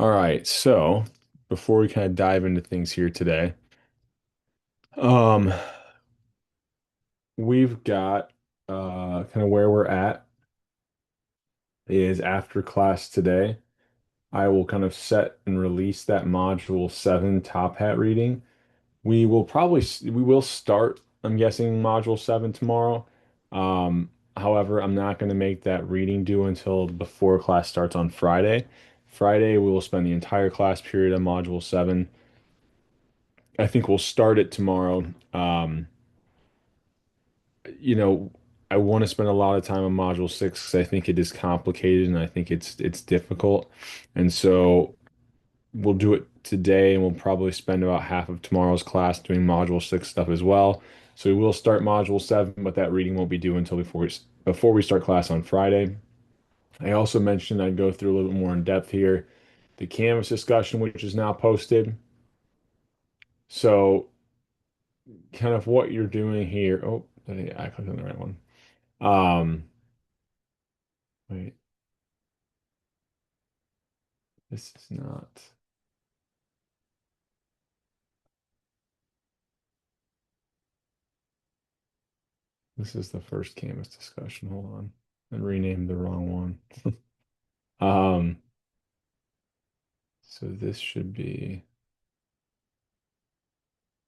All right, so before we kind of dive into things here today, um, we've got kind of where we're at is after class today. I will kind of set and release that module 7 Top Hat reading. We will start, I'm guessing, module 7 tomorrow. However, I'm not going to make that reading due until before class starts on Friday. Friday, we will spend the entire class period on module 7. I think we'll start it tomorrow. You know, I want to spend a lot of time on module 6 because I think it is complicated and I think it's difficult. And so we'll do it today and we'll probably spend about half of tomorrow's class doing module 6 stuff as well. So we will start module 7, but that reading won't be due until before we start class on Friday. I also mentioned I'd go through a little bit more in depth here. The Canvas discussion, which is now posted. So kind of what you're doing here. Oh, I clicked on the right one. Um, Wait, this is not. This is the first Canvas discussion. Hold on. I renamed the wrong one. Um, so this should be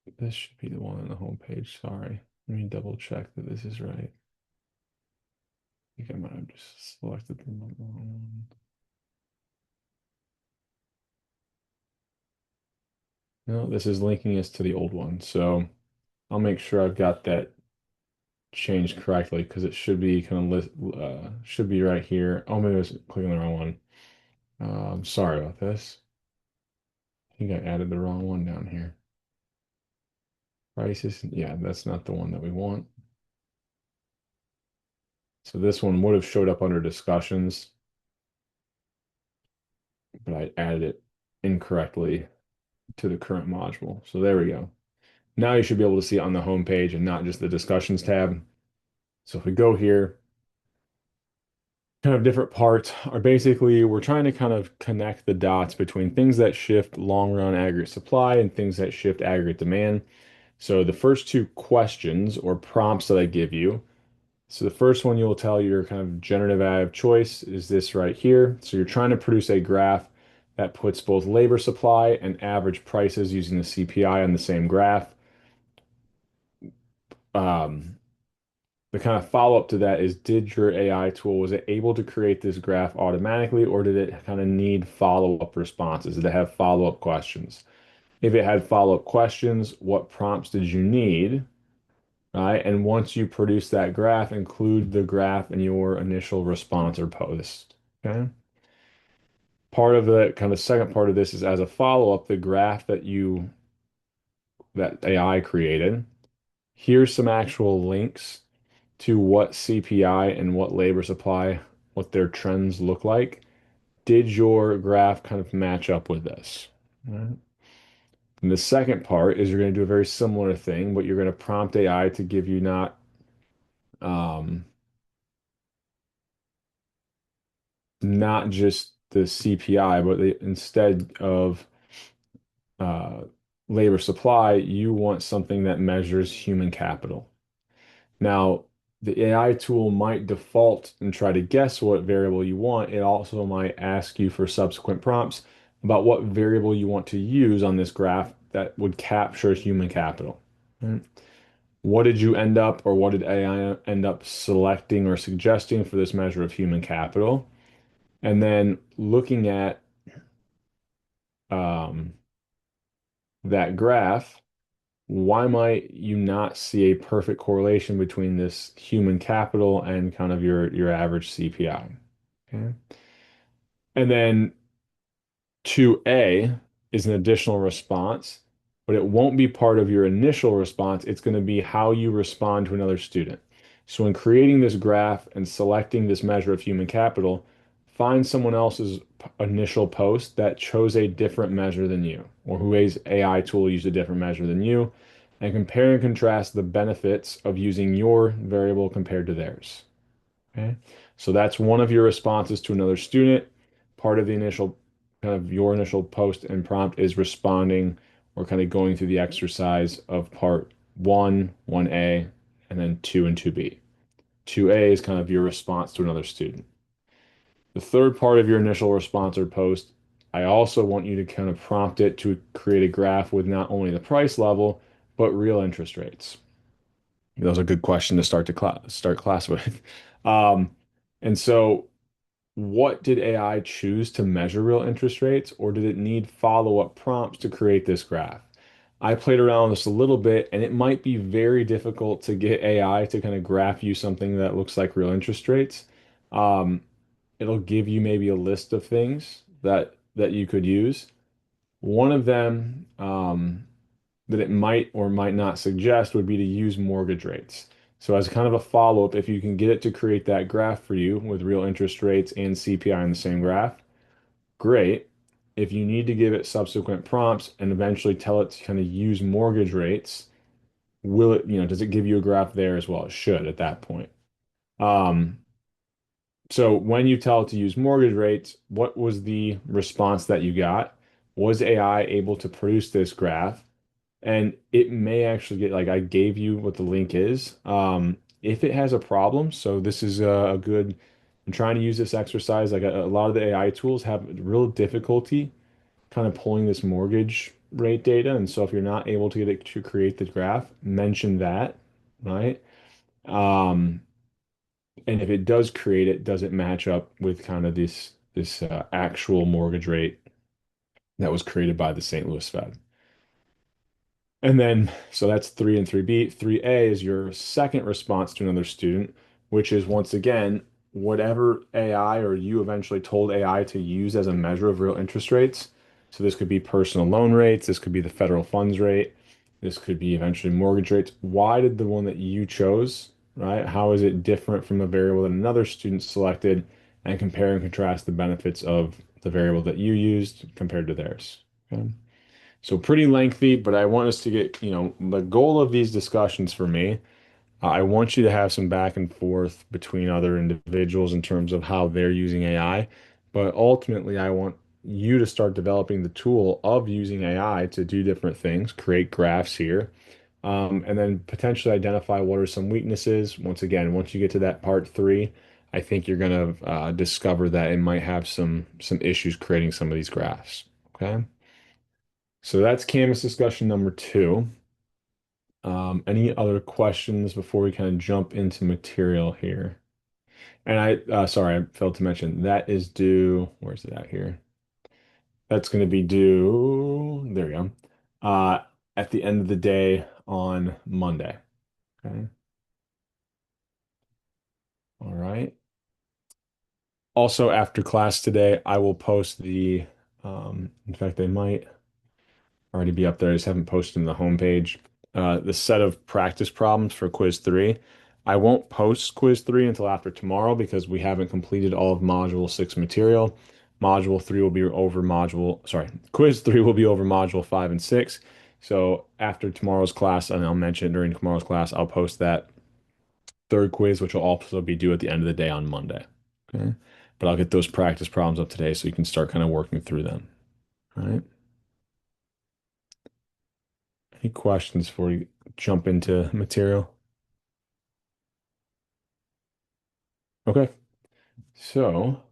the one on the home page. Sorry. Let me double check that this is right. I think I might have just selected the wrong one. No, this is linking us to the old one. So I'll make sure I've got that changed correctly because it should be kind of should be right here. Oh, maybe I was clicking the wrong one. Sorry about this. I think I added the wrong one down here. Prices, yeah, that's not the one that we want. So this one would have showed up under discussions, but I added it incorrectly to the current module. So there we go. Now you should be able to see it on the home page and not just the discussions tab. So if we go here, kind of different parts are basically we're trying to kind of connect the dots between things that shift long run aggregate supply and things that shift aggregate demand. So the first two questions or prompts that I give you. So the first one you'll tell your kind of generative AI of choice is this right here. So you're trying to produce a graph that puts both labor supply and average prices using the CPI on the same graph. Um, the kind of follow-up to that is, did your AI tool, was it able to create this graph automatically, or did it kind of need follow-up responses? Did it have follow-up questions? If it had follow-up questions, what prompts did you need? Right? And once you produce that graph, include the graph in your initial response or post. Okay. Part of the kind of second part of this is as a follow-up, the graph that AI created. Here's some actual links to what CPI and what labor supply, what their trends look like. Did your graph kind of match up with this? Right. And the second part is you're going to do a very similar thing, but you're going to prompt AI to give you um, not just the CPI, but instead of uh, labor supply, you want something that measures human capital. Now, the AI tool might default and try to guess what variable you want. It also might ask you for subsequent prompts about what variable you want to use on this graph that would capture human capital. Right? What did you end up, or what did AI end up selecting or suggesting for this measure of human capital? And then looking at um, that graph, why might you not see a perfect correlation between this human capital and kind of your average CPI? Okay. And then 2A is an additional response, but it won't be part of your initial response. It's going to be how you respond to another student. So in creating this graph and selecting this measure of human capital, find someone else's initial post that chose a different measure than you, or whose AI tool used a different measure than you, and compare and contrast the benefits of using your variable compared to theirs. Okay. So that's one of your responses to another student, part of the initial kind of your initial post and prompt is responding or kind of going through the exercise of part one, 1A, and then two and 2B. 2A is kind of your response to another student. The third part of your initial response or post, I also want you to kind of prompt it to create a graph with not only the price level, but real interest rates. That was a good question to start class with. Um, and so what did AI choose to measure real interest rates, or did it need follow-up prompts to create this graph? I played around with this a little bit, and it might be very difficult to get AI to kind of graph you something that looks like real interest rates. Um, it'll give you maybe a list of things that you could use. One of them that it might or might not suggest would be to use mortgage rates. So as kind of a follow-up, if you can get it to create that graph for you with real interest rates and CPI in the same graph, great. If you need to give it subsequent prompts and eventually tell it to kind of use mortgage rates, will it, does it give you a graph there as well? It should at that point. Um, so when you tell it to use mortgage rates, what was the response that you got? Was AI able to produce this graph? And it may actually get like I gave you what the link is. If it has a problem, so this is a good. I'm trying to use this exercise. Like a lot of the AI tools have real difficulty kind of pulling this mortgage rate data. And so if you're not able to get it to create the graph, mention that, right? Um, and if it does create it, does it match up with kind of this actual mortgage rate that was created by the St. Louis Fed? And then, so that's 3 and 3B. 3A is your second response to another student, which is once again, whatever AI or you eventually told AI to use as a measure of real interest rates. So this could be personal loan rates, this could be the federal funds rate, this could be eventually mortgage rates. Why did the one that you chose, right? How is it different from a variable that another student selected, and compare and contrast the benefits of the variable that you used compared to theirs? Okay. So pretty lengthy, but I want us to get, the goal of these discussions for me, I want you to have some back and forth between other individuals in terms of how they're using AI. But ultimately, I want you to start developing the tool of using AI to do different things, create graphs here, and then potentially identify what are some weaknesses. Once again, once you get to that part three, I think you're going to discover that it might have some issues creating some of these graphs. Okay. So that's Canvas discussion number two. Any other questions before we kind of jump into material here? And sorry, I failed to mention that is due, where's it at here? That's going to be due, there we go, at the end of the day on Monday. Okay. All right. Also, after class today, I will post in fact, they might already be up there. I just haven't posted them on the homepage. The set of practice problems for quiz three. I won't post quiz three until after tomorrow because we haven't completed all of module six material. Module three will be over quiz three will be over module five and six. So after tomorrow's class, and I'll mention it during tomorrow's class, I'll post that third quiz, which will also be due at the end of the day on Monday. Okay. But I'll get those practice problems up today so you can start kind of working through them. All right. Any questions before we jump into material? Okay. So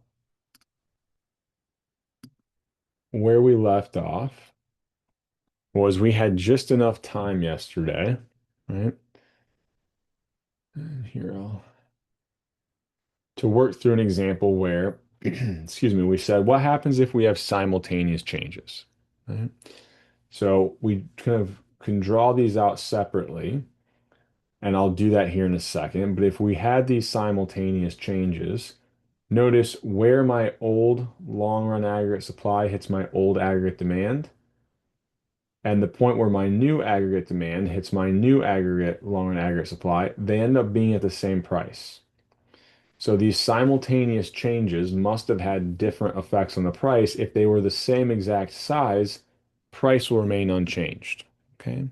where we left off was we had just enough time yesterday, right? And here to work through an example where, excuse me, we said, what happens if we have simultaneous changes, right? So we kind of can draw these out separately, and I'll do that here in a second. But if we had these simultaneous changes, notice where my old long run aggregate supply hits my old aggregate demand, and the point where my new aggregate demand hits my new aggregate long run aggregate supply, they end up being at the same price. So these simultaneous changes must have had different effects on the price. If they were the same exact size, price will remain unchanged. Okay.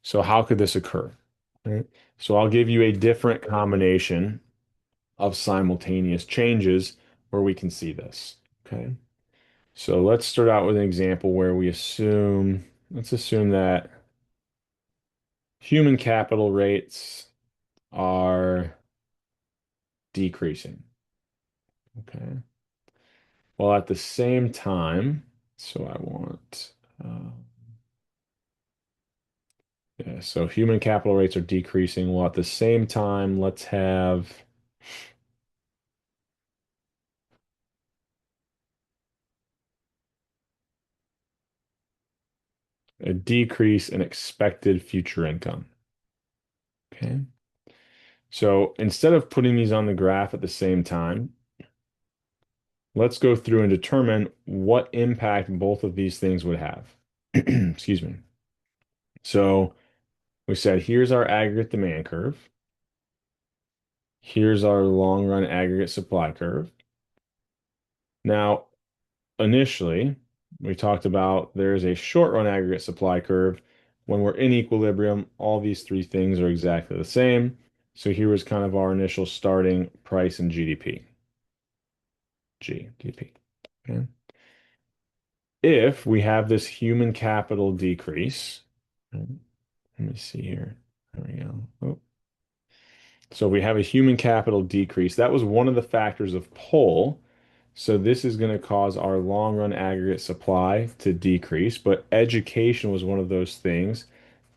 So how could this occur? Right. So I'll give you a different combination of simultaneous changes where we can see this. Okay. So let's start out with an example where let's assume that human capital rates are decreasing. Okay. Well, at the same time, so I want, uh, yeah, so human capital rates are decreasing. Well, at the same time, let's have a decrease in expected future income. Okay. So instead of putting these on the graph at the same time, let's go through and determine what impact both of these things would have. Excuse me. So we said here's our aggregate demand curve. Here's our long run aggregate supply curve. Now, initially, we talked about there's a short run aggregate supply curve. When we're in equilibrium, all these three things are exactly the same. So here was kind of our initial starting price and GDP. GDP. Okay. If we have this human capital decrease, right, let me see here. There we go. Oh. So we have a human capital decrease. That was one of the factors of pull. So this is going to cause our long run aggregate supply to decrease, but education was one of those things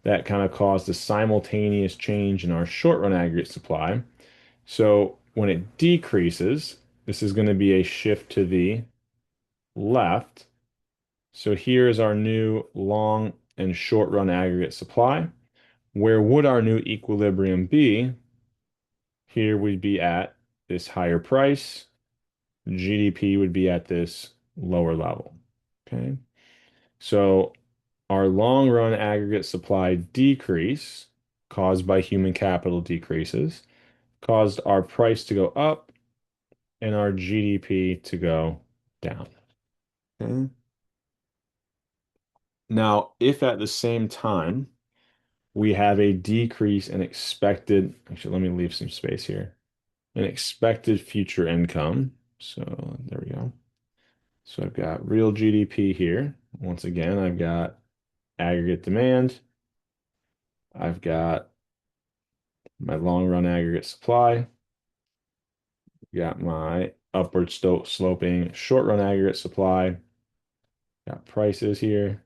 that kind of caused a simultaneous change in our short run aggregate supply. So when it decreases, this is going to be a shift to the left. So here is our new long and short run aggregate supply. Where would our new equilibrium be? Here we'd be at this higher price. GDP would be at this lower level. Okay. So our long run aggregate supply decrease caused by human capital decreases caused our price to go up and our GDP to go down. Okay. Now, if at the same time we have a decrease in expected, actually, let me leave some space here, an expected future income. So there we go. So I've got real GDP here. Once again, I've got aggregate demand. I've got my long run aggregate supply. Got my upward sloping short run aggregate supply. Got prices here.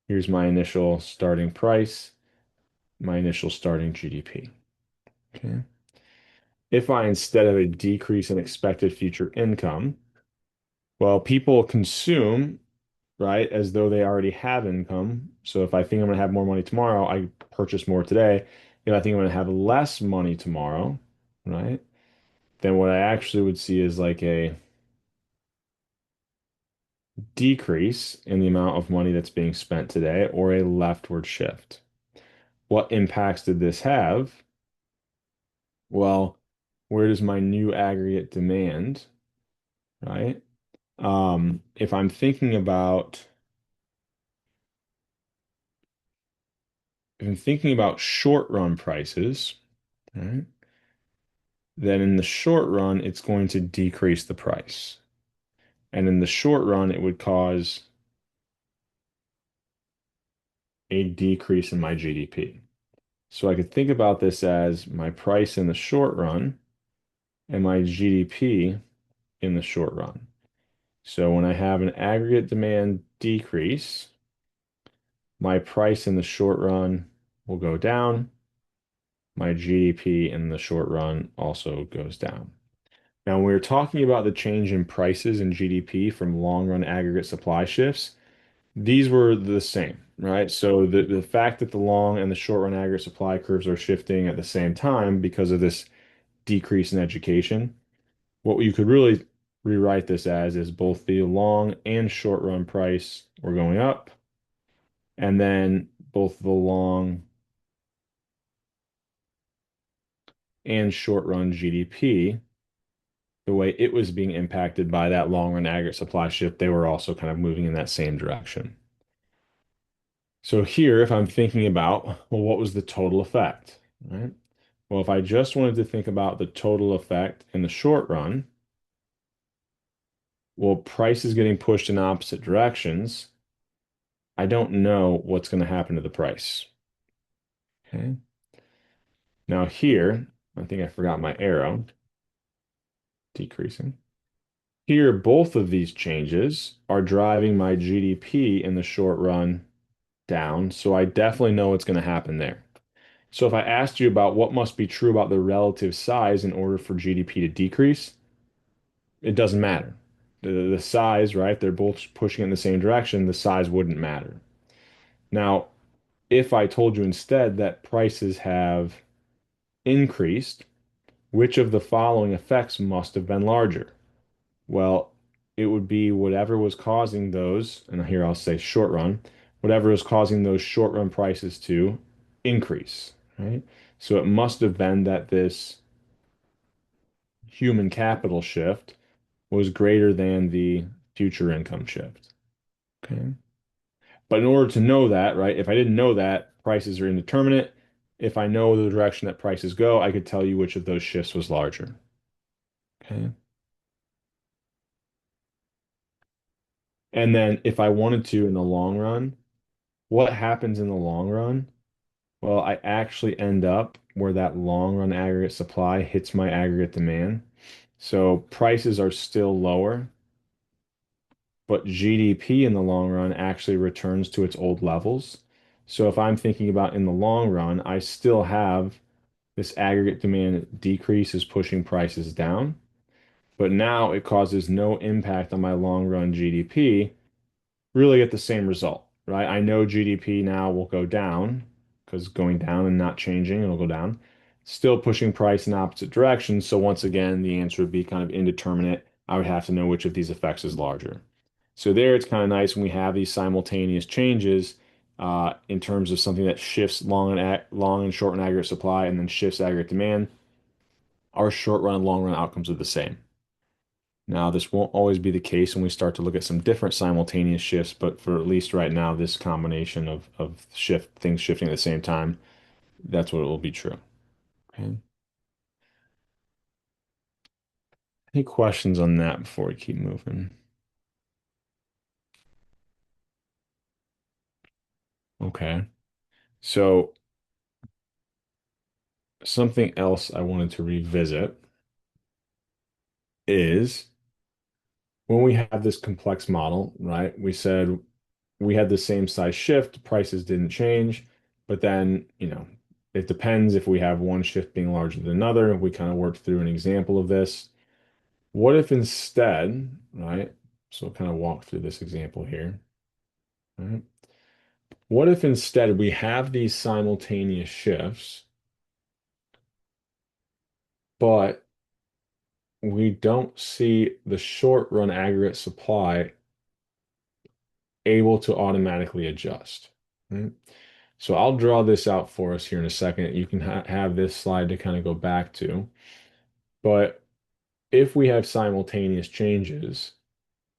Here's my initial starting price, my initial starting GDP. Okay. If I, instead of a decrease in expected future income, well, people consume, right, as though they already have income. So if I think I'm going to have more money tomorrow, I purchase more today. If I think I'm going to have less money tomorrow, right, then what I actually would see is like a decrease in the amount of money that's being spent today or a leftward shift. What impacts did this have? Well, where does my new aggregate demand, right? If I'm thinking about short run prices, right, then in the short run, it's going to decrease the price. And in the short run, it would cause a decrease in my GDP. So I could think about this as my price in the short run and my GDP in the short run. So when I have an aggregate demand decrease, my price in the short run will go down. My GDP in the short run also goes down. Now, when we're talking about the change in prices and GDP from long run aggregate supply shifts, these were the same, right? So the fact that the long and the short run aggregate supply curves are shifting at the same time because of this decrease in education, what you could really rewrite this as is both the long and short run price were going up, and then both the long and short run GDP, the way it was being impacted by that long run aggregate supply shift, they were also kind of moving in that same direction. So here, if I'm thinking about, well, what was the total effect, right? Well, if I just wanted to think about the total effect in the short run, Well, price is getting pushed in opposite directions. I don't know what's going to happen to the price. Okay. Now here, I think I forgot my arrow decreasing. Here, both of these changes are driving my GDP in the short run down, so I definitely know what's going to happen there. So if I asked you about what must be true about the relative size in order for GDP to decrease, it doesn't matter. The size, right? They're both pushing in the same direction. The size wouldn't matter. Now, if I told you instead that prices have increased, which of the following effects must have been larger? Well, it would be whatever was causing those, and here I'll say short run, whatever was causing those short run prices to increase, right? So it must have been that this human capital shift was greater than the future income shift. Okay. But in order to know that, right, if I didn't know that, prices are indeterminate. If I know the direction that prices go, I could tell you which of those shifts was larger. Okay. And then if I wanted to in the long run, what happens in the long run? Well, I actually end up where that long run aggregate supply hits my aggregate demand. So prices are still lower, but GDP in the long run actually returns to its old levels. So if I'm thinking about in the long run, I still have this aggregate demand decrease is pushing prices down, but now it causes no impact on my long run GDP, really get the same result, right? I know GDP now will go down because going down and not changing, it'll go down. Still pushing price in opposite directions. So once again, the answer would be kind of indeterminate. I would have to know which of these effects is larger. So there, it's kind of nice when we have these simultaneous changes in terms of something that shifts long and short and aggregate supply and then shifts aggregate demand. Our short run and long run outcomes are the same. Now, this won't always be the case when we start to look at some different simultaneous shifts, but for at least right now, this combination of things shifting at the same time, that's what will be true. Okay. Any questions on that before we keep moving? Okay. So something else I wanted to revisit is when we have this complex model, right? We said we had the same size shift, prices didn't change, but then, it depends if we have one shift being larger than another. We kind of worked through an example of this. What if instead, right? So we'll kind of walk through this example here, right? What if instead we have these simultaneous shifts, but we don't see the short run aggregate supply able to automatically adjust, right? So I'll draw this out for us here in a second. You can have this slide to kind of go back to. But if we have simultaneous changes,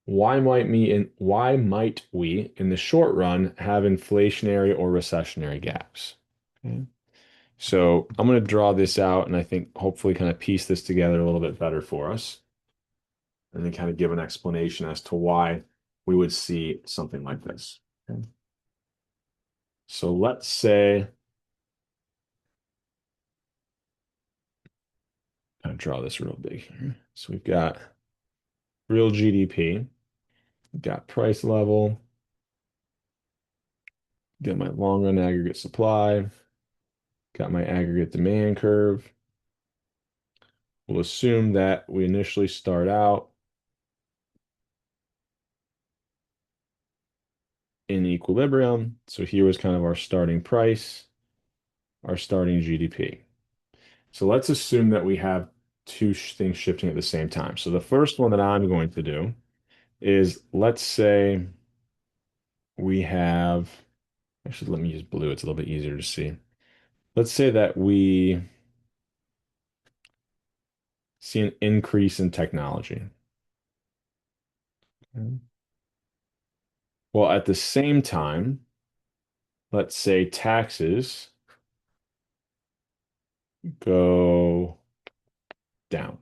why might we in the short run have inflationary or recessionary gaps? Okay. So I'm going to draw this out and I think hopefully kind of piece this together a little bit better for us and then kind of give an explanation as to why we would see something like this. Okay. So let's say, kind of draw this real big here. So we've got real GDP, we've got price level, got my long run aggregate supply, got my aggregate demand curve. We'll assume that we initially start out in equilibrium. So here was kind of our starting price, our starting GDP. So let's assume that we have two things shifting at the same time. So the first one that I'm going to do is let's say we have, actually, let me use blue. It's a little bit easier to see. Let's say that we see an increase in technology. Okay. Well, at the same time, let's say taxes go down.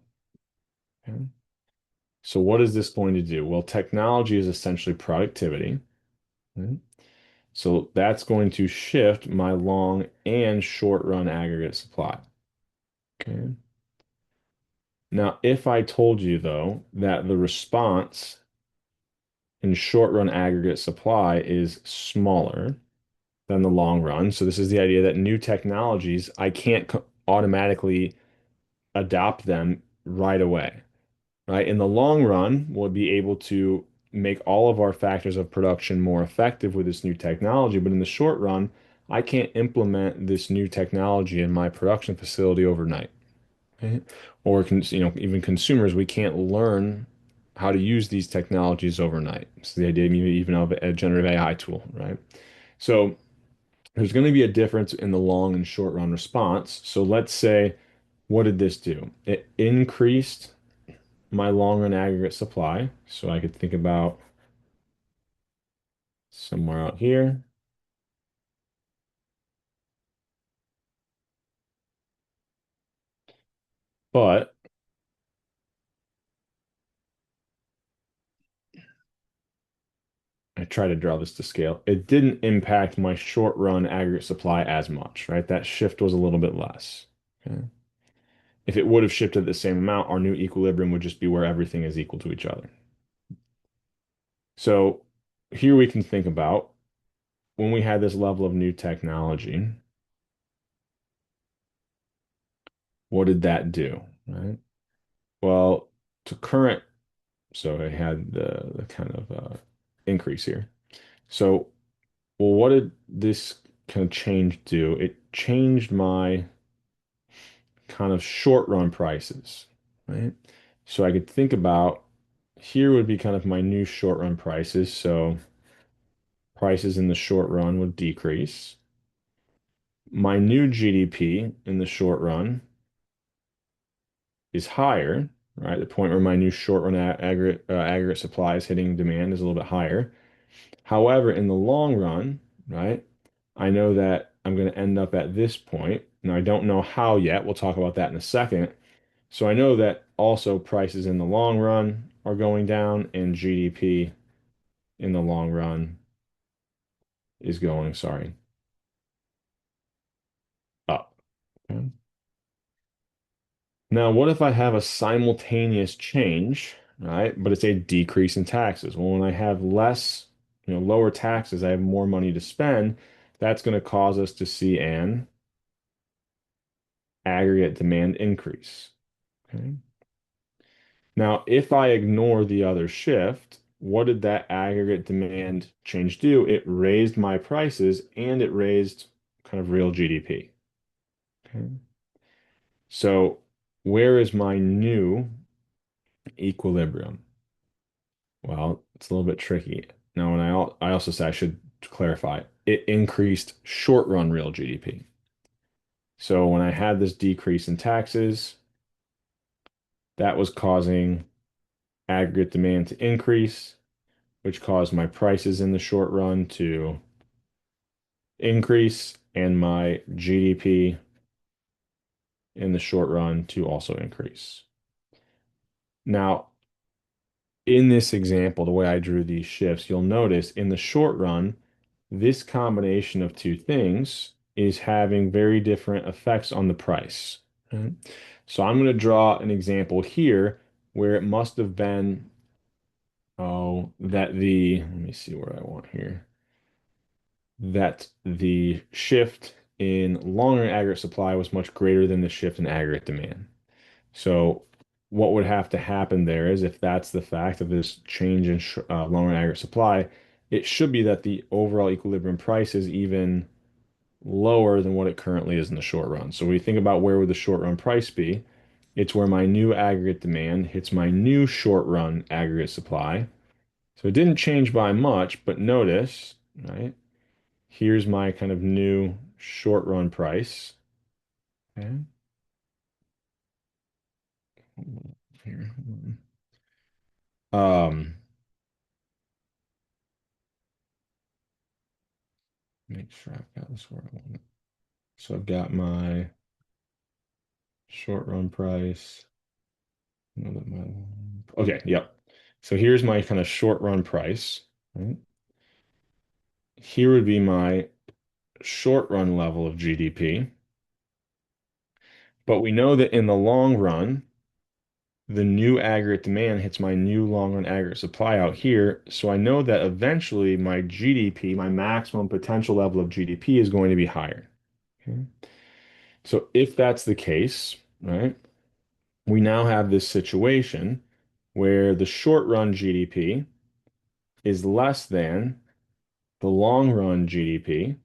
Okay. So what is this going to do? Well, technology is essentially productivity. Right? So that's going to shift my long and short run aggregate supply. Okay. Now, if I told you though that the response in short run aggregate supply is smaller than the long run, so this is the idea that new technologies, I can't automatically adopt them right away, right? In the long run, we'll be able to make all of our factors of production more effective with this new technology, but in the short run, I can't implement this new technology in my production facility overnight. Right? Or even consumers, we can't learn how to use these technologies overnight. So the idea even of a generative AI tool, right? So there's going to be a difference in the long and short run response. So let's say, what did this do? It increased my long run aggregate supply. So I could think about somewhere out here, but I try to draw this to scale. It didn't impact my short run aggregate supply as much, right? That shift was a little bit less. Okay. If it would have shifted the same amount, our new equilibrium would just be where everything is equal to each other. So here we can think about when we had this level of new technology, what did that do, right? Well, to current, so I had the kind of increase here. So, well, what did this kind of change do? It changed my kind of short run prices, right? So I could think about here would be kind of my new short run prices. So prices in the short run would decrease. My new GDP in the short run is higher, right? The point where my new short run aggregate supply is hitting demand is a little bit higher. However, in the long run, right, I know that I'm going to end up at this point. Now, I don't know how yet. We'll talk about that in a second. So I know that also prices in the long run are going down and GDP in the long run is going, sorry, up. Okay. Now, what if I have a simultaneous change, right? But it's a decrease in taxes. Well, when I have less, lower taxes, I have more money to spend. That's going to cause us to see an aggregate demand increase. Okay. Now, if I ignore the other shift, what did that aggregate demand change do? It raised my prices and it raised kind of real GDP. Okay. So, where is my new equilibrium? Well, it's a little bit tricky. Now, I also say I should clarify, it increased short run real GDP. So when I had this decrease in taxes, that was causing aggregate demand to increase, which caused my prices in the short run to increase and my GDP in the short run to also increase. Now, in this example, the way I drew these shifts, you'll notice in the short run, this combination of two things is having very different effects on the price. Right? So I'm going to draw an example here where it must have been, let me see where I want here, that the shift in long run aggregate supply was much greater than the shift in aggregate demand. So what would have to happen there is if that's the fact of this change in long run aggregate supply, it should be that the overall equilibrium price is even lower than what it currently is in the short run. So when you think about where would the short run price be, it's where my new aggregate demand hits my new short run aggregate supply. So it didn't change by much, but notice, right? Here's my kind of new short run price. Okay. Here. Um, Make sure I've got this where I want it. So I've got my short run price. Okay, yep. So here's my kind of short run price, right? Here would be my short run level of GDP. But we know that in the long run, the new aggregate demand hits my new long run aggregate supply out here. So I know that eventually my GDP, my maximum potential level of GDP, is going to be higher. Okay. So if that's the case, right, we now have this situation where the short run GDP is less than the long run GDP.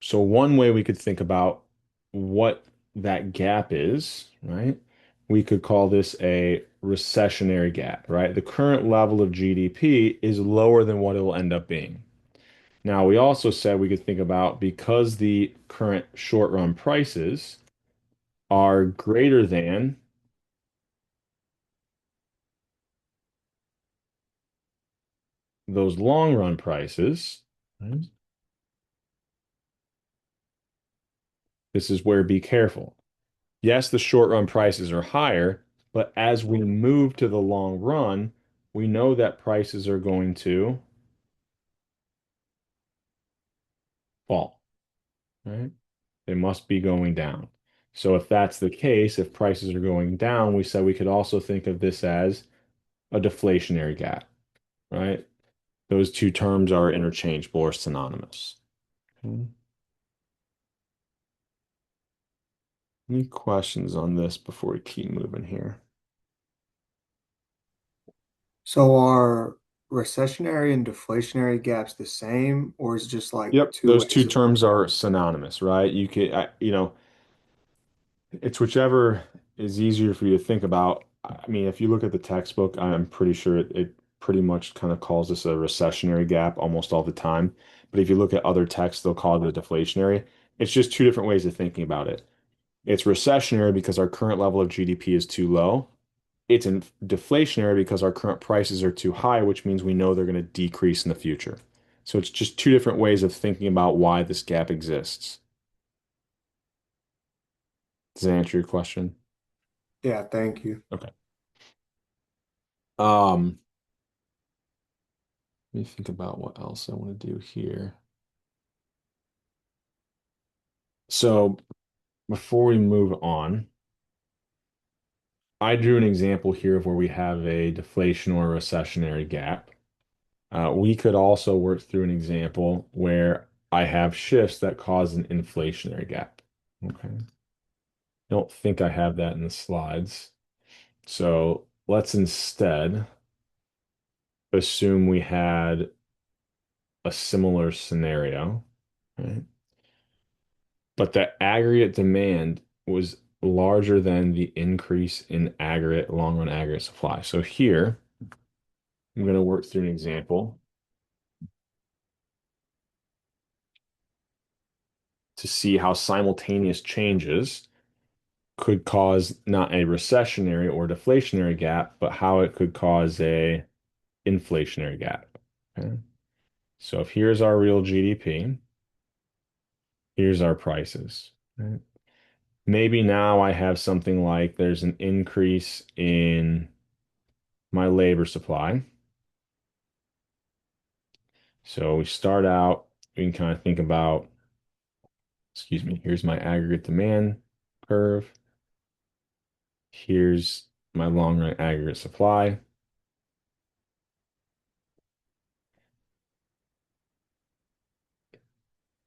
So one way we could think about what that gap is, right? We could call this a recessionary gap, right? The current level of GDP is lower than what it will end up being. Now, we also said we could think about because the current short run prices are greater than those long run prices, right? This is where be careful. Yes, the short run prices are higher, but as we move to the long run, we know that prices are going to fall, right? They must be going down. So if that's the case, if prices are going down, we said we could also think of this as a deflationary gap, right? Those two terms are interchangeable or synonymous. Okay. Any questions on this before we keep moving here? So are recessionary and deflationary gaps the same, or is it just like Yep, two those two ways of terms looking at are it? synonymous, right? You could, it's whichever is easier for you to think about. I mean, if you look at the textbook, I'm pretty sure it pretty much kind of calls this a recessionary gap almost all the time. But if you look at other texts, they'll call it a deflationary. It's just two different ways of thinking about it. It's recessionary because our current level of GDP is too low. It's in deflationary because our current prices are too high, which means we know they're going to decrease in the future. So it's just two different ways of thinking about why this gap exists. Does that answer your question? Yeah, thank you. Okay. Um, Let me think about what else I want to do here. So before we move on, I drew an example here of where we have a deflation or recessionary gap. We could also work through an example where I have shifts that cause an inflationary gap. Okay. I don't think I have that in the slides. So let's instead assume we had a similar scenario, right? But the aggregate demand was larger than the increase in aggregate long run aggregate supply. So here, I'm going to work through an example to see how simultaneous changes could cause not a recessionary or deflationary gap, but how it could cause a inflationary gap. Okay. So if here's our real GDP, here's our prices. Right? Maybe now I have something like there's an increase in my labor supply. So we start out, we can kind of think about, excuse me, here's my aggregate demand curve. Here's my long run aggregate supply.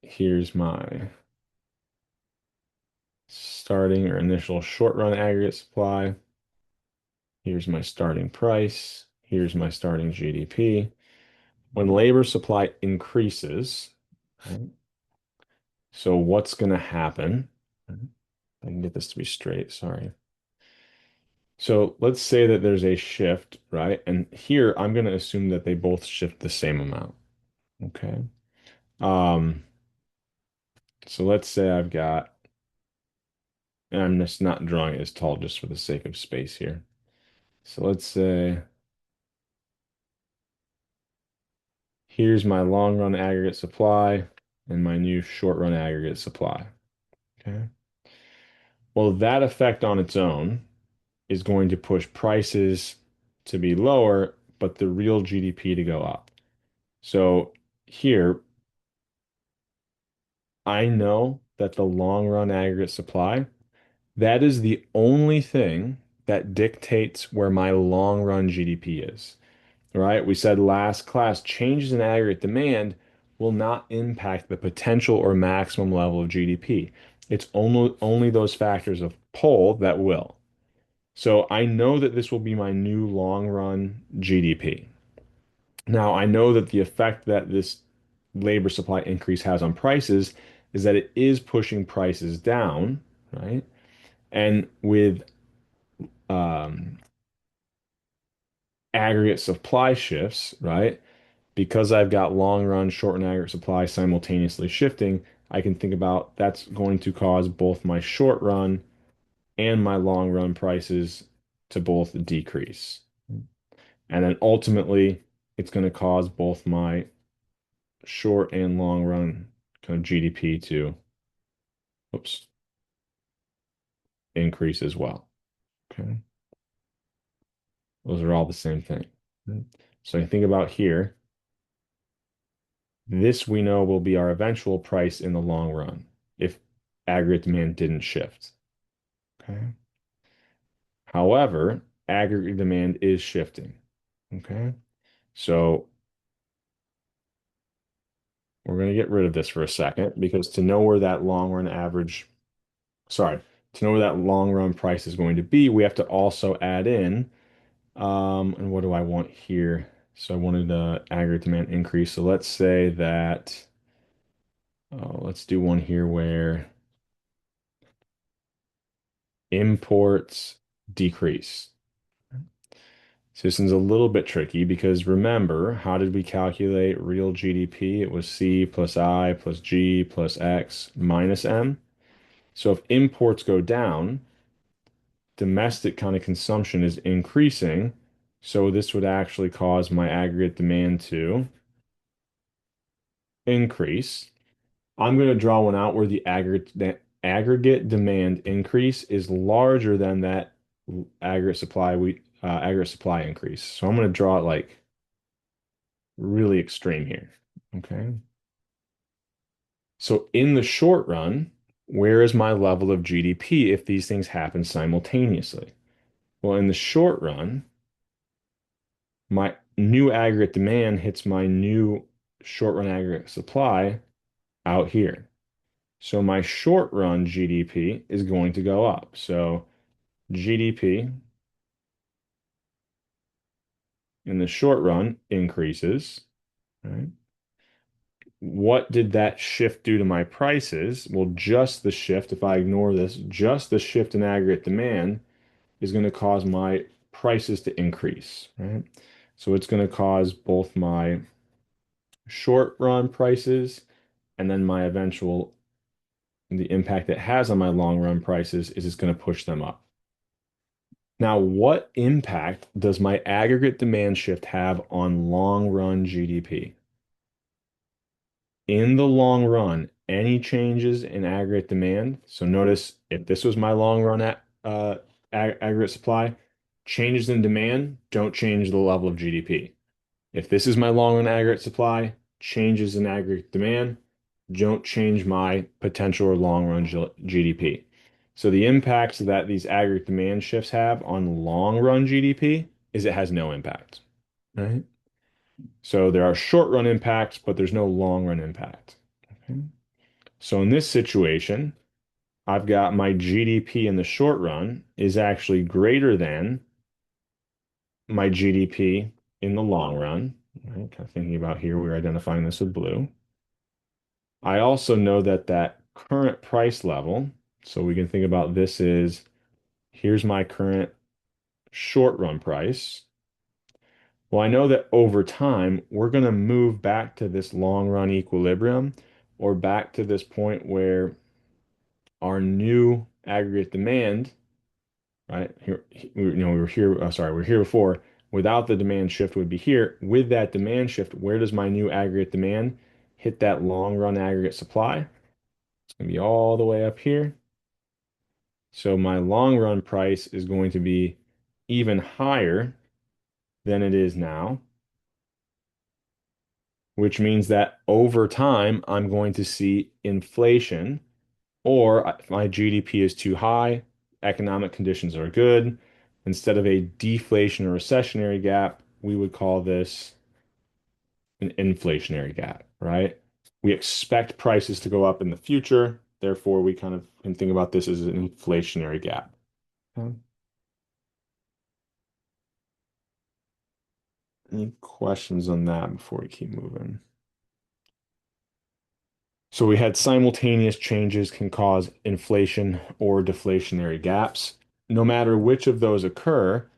Here's my starting or initial short run aggregate supply. Here's my starting price. Here's my starting GDP. When labor supply increases, right, so what's going to happen? I can get this to be straight, sorry. So let's say that there's a shift, right? And here I'm going to assume that they both shift the same amount. Okay. Um, so let's say I've got, and I'm just not drawing it as tall just for the sake of space here. So let's say here's my long run aggregate supply and my new short run aggregate supply. Okay. Well, that effect on its own is going to push prices to be lower, but the real GDP to go up. So here, I know that the long run aggregate supply, that is the only thing that dictates where my long run GDP is. Right? We said last class, changes in aggregate demand will not impact the potential or maximum level of GDP. It's only those factors of pull that will. So I know that this will be my new long run GDP. Now, I know that the effect that this labor supply increase has on prices is that it is pushing prices down, right? And with um, aggregate supply shifts, right? Because I've got long run, short run aggregate supply simultaneously shifting, I can think about that's going to cause both my short run and my long run prices to both decrease. And then ultimately, it's going to cause both my short and long run kind of GDP to, oops, increase as well. Okay. Those are all the same thing. So you think about here, this we know will be our eventual price in the long run if aggregate demand didn't shift. Okay. However, aggregate demand is shifting. Okay. So we're going to get rid of this for a second because to know where that long run average, sorry, to know where that long run price is going to be, we have to also add in, and what do I want here? So I wanted the aggregate demand increase. So let's say that, let's do one here where imports decrease. So this one's a little bit tricky because remember, how did we calculate real GDP? It was C plus I plus G plus X minus M. So if imports go down, domestic kind of consumption is increasing. So this would actually cause my aggregate demand to increase. I'm going to draw one out where the aggregate demand increase is larger than that aggregate supply increase. So I'm going to draw it like really extreme here. Okay. So in the short run, where is my level of GDP if these things happen simultaneously? Well, in the short run, my new aggregate demand hits my new short run aggregate supply out here. So my short run GDP is going to go up. So GDP in the short run increases, right? What did that shift do to my prices? Well, just the shift, if I ignore this, just the shift in aggregate demand is going to cause my prices to increase, right? So it's going to cause both my short run prices and then my eventual, the impact it has on my long run prices is it's going to push them up. Now, what impact does my aggregate demand shift have on long run GDP? In the long run, any changes in aggregate demand. So notice if this was my long run aggregate supply, changes in demand don't change the level of GDP. If this is my long run aggregate supply, changes in aggregate demand don't change my potential or long run GDP. So the impacts that these aggregate demand shifts have on long run GDP is it has no impact, right? So there are short run impacts, but there's no long run impact. Okay. So in this situation, I've got my GDP in the short run is actually greater than my GDP in the long run. Right? Kind of thinking about here, we're identifying this with blue. I also know that that current price level, so we can think about this is here's my current short run price. Well, I know that over time, we're going to move back to this long run equilibrium or back to this point where our new aggregate demand, right? Here, we were here, sorry, we were here before. Without the demand shift would be here. With that demand shift, where does my new aggregate demand hit that long run aggregate supply? It's going to be all the way up here. So my long run price is going to be even higher than it is now, which means that over time, I'm going to see inflation, or my GDP is too high, economic conditions are good. Instead of a deflation or recessionary gap, we would call this an inflationary gap, right? We expect prices to go up in the future. Therefore, we kind of can think about this as an inflationary gap. Okay. Any questions on that before we keep moving? So we had simultaneous changes can cause inflation or deflationary gaps. No matter which of those occur,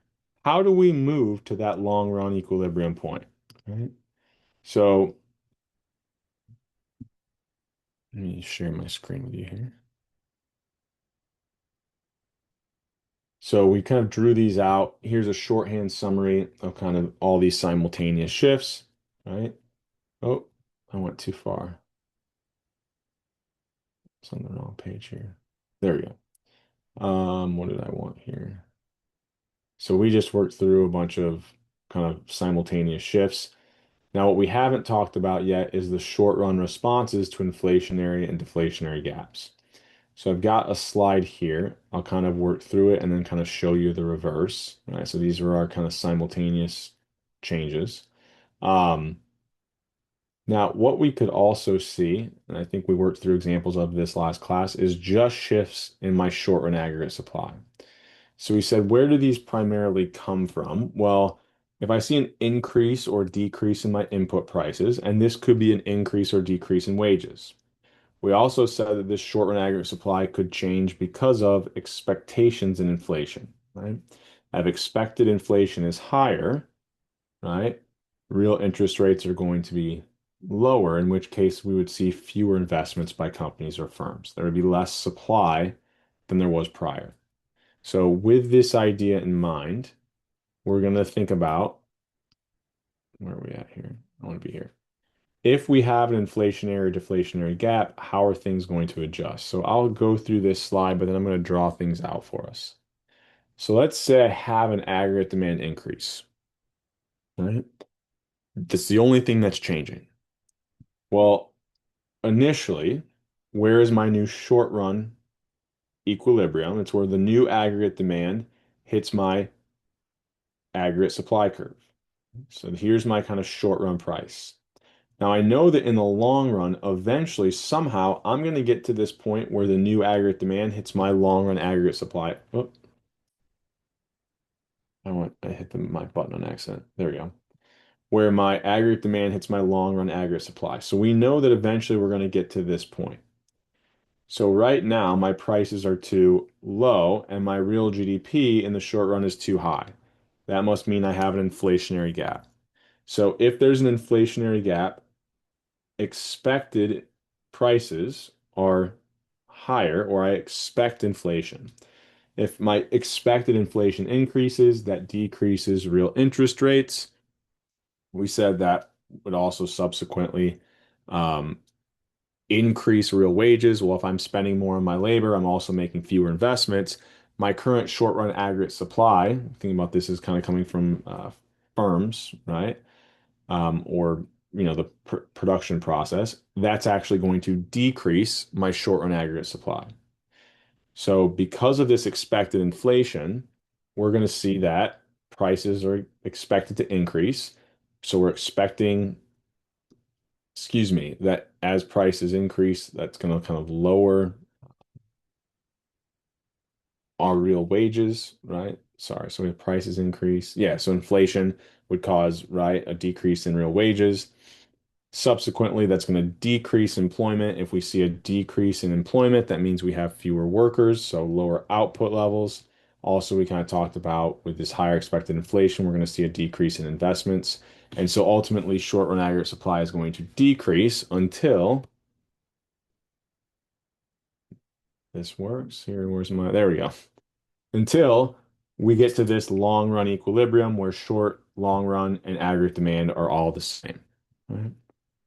how do we move to that long run equilibrium point? Right. So let me share my screen with you here. So we kind of drew these out. Here's a shorthand summary of kind of all these simultaneous shifts, right? Oh, I went too far. It's on the wrong page here. There we go. What did I want here? So we just worked through a bunch of kind of simultaneous shifts. Now, what we haven't talked about yet is the short run responses to inflationary and deflationary gaps. So I've got a slide here. I'll kind of work through it and then kind of show you the reverse. Right? So these are our kind of simultaneous changes. Um, Now, what we could also see, and I think we worked through examples of this last class, is just shifts in my short run aggregate supply. So we said, where do these primarily come from? Well, if I see an increase or decrease in my input prices, and this could be an increase or decrease in wages. We also said that this short run aggregate supply could change because of expectations in inflation, right? I've expected inflation is higher, right? Real interest rates are going to be lower, in which case we would see fewer investments by companies or firms. There would be less supply than there was prior. So with this idea in mind, we're going to think about where are we at here? I want to be here. If we have an inflationary or deflationary gap, how are things going to adjust? So I'll go through this slide, but then I'm going to draw things out for us. So let's say I have an aggregate demand increase, right? That's the only thing that's changing. Well, initially, where is my new short run equilibrium? It's where the new aggregate demand hits my aggregate supply curve. So here's my kind of short run price. Now I know that in the long run, eventually, somehow, I'm going to get to this point where the new aggregate demand hits my long run aggregate supply. Oh, I hit my button on accident. There we go. Where my aggregate demand hits my long run aggregate supply. So we know that eventually we're going to get to this point. So right now, my prices are too low and my real GDP in the short run is too high. That must mean I have an inflationary gap. So if there's an inflationary gap, expected prices are higher, or I expect inflation. If my expected inflation increases, that decreases real interest rates. We said that would also subsequently um, increase real wages. Well, if I'm spending more on my labor, I'm also making fewer investments. My current short run aggregate supply, thinking about this is kind of coming from firms, right? Or the production process, that's actually going to decrease my short run aggregate supply. So because of this expected inflation, we're going to see that prices are expected to increase. So we're expecting, excuse me, that as prices increase, that's going to kind of lower our real wages, right? Sorry, so if prices increase, yeah, so inflation would cause, right, a decrease in real wages. Subsequently, that's going to decrease employment. If we see a decrease in employment, that means we have fewer workers, so lower output levels. Also, we kind of talked about with this higher expected inflation, we're going to see a decrease in investments. And so ultimately, short run aggregate supply is going to decrease until this works. Here, there we go. Until we get to this long run equilibrium where short, long run, and aggregate demand are all the same. Right?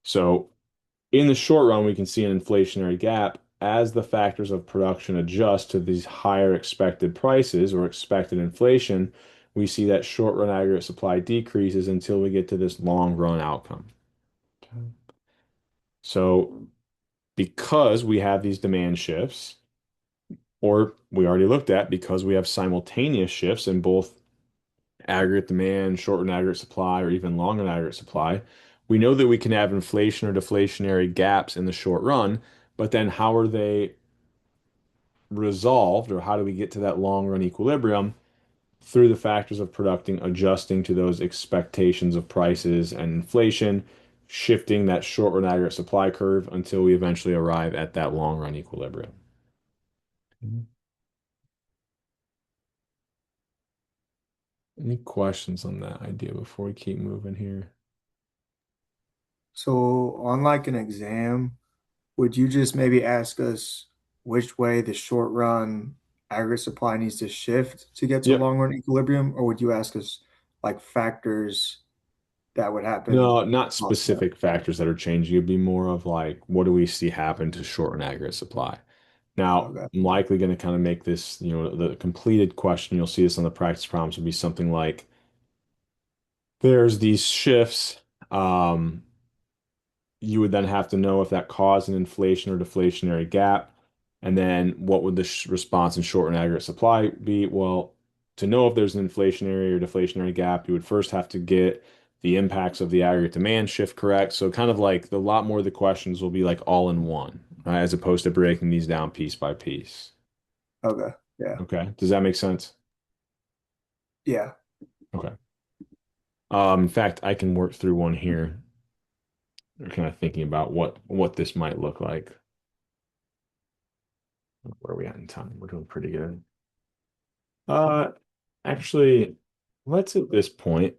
So in the short run, we can see an inflationary gap as the factors of production adjust to these higher expected prices or expected inflation. we see that short run aggregate supply decreases until we get to this long run outcome. Okay. So because we have these demand shifts, or we already looked at because we have simultaneous shifts in both aggregate demand, short run aggregate supply, or even long run aggregate supply, we know that we can have inflation or deflationary gaps in the short run, but then how are they resolved, or how do we get to that long run equilibrium? Through the factors of producting, adjusting to those expectations of prices and inflation, shifting that short run aggregate supply curve until we eventually arrive at that long run equilibrium. Mhm. Any questions on that idea before we keep moving here? So on like an exam, would you just maybe ask us which way the short run aggregate supply needs to shift to get to Yep. long run equilibrium, or would you ask us like factors that would happen? No, not Also, specific factors that are changing. It'd be more of like, what do we see happen to short and aggregate supply? Now, okay, I'm likely going to kind of make this, the completed question, you'll see this on the practice problems, would be something like, there's these shifts. Um, you would then have to know if that caused an inflation or deflationary gap. And then what would the response in short and aggregate supply be? Well, to know if there's an inflationary or deflationary gap, you would first have to get the impacts of the aggregate demand shift correct. So kind of like a lot more of the questions will be like all in one, right, as opposed to breaking these down piece by piece. okay, yeah, Okay. Does that make sense? yeah. Okay. In fact, I can work through one here. We're kind of thinking about what this might look like. Where are we at in time? We're doing pretty good. Uh, actually, let's at this point.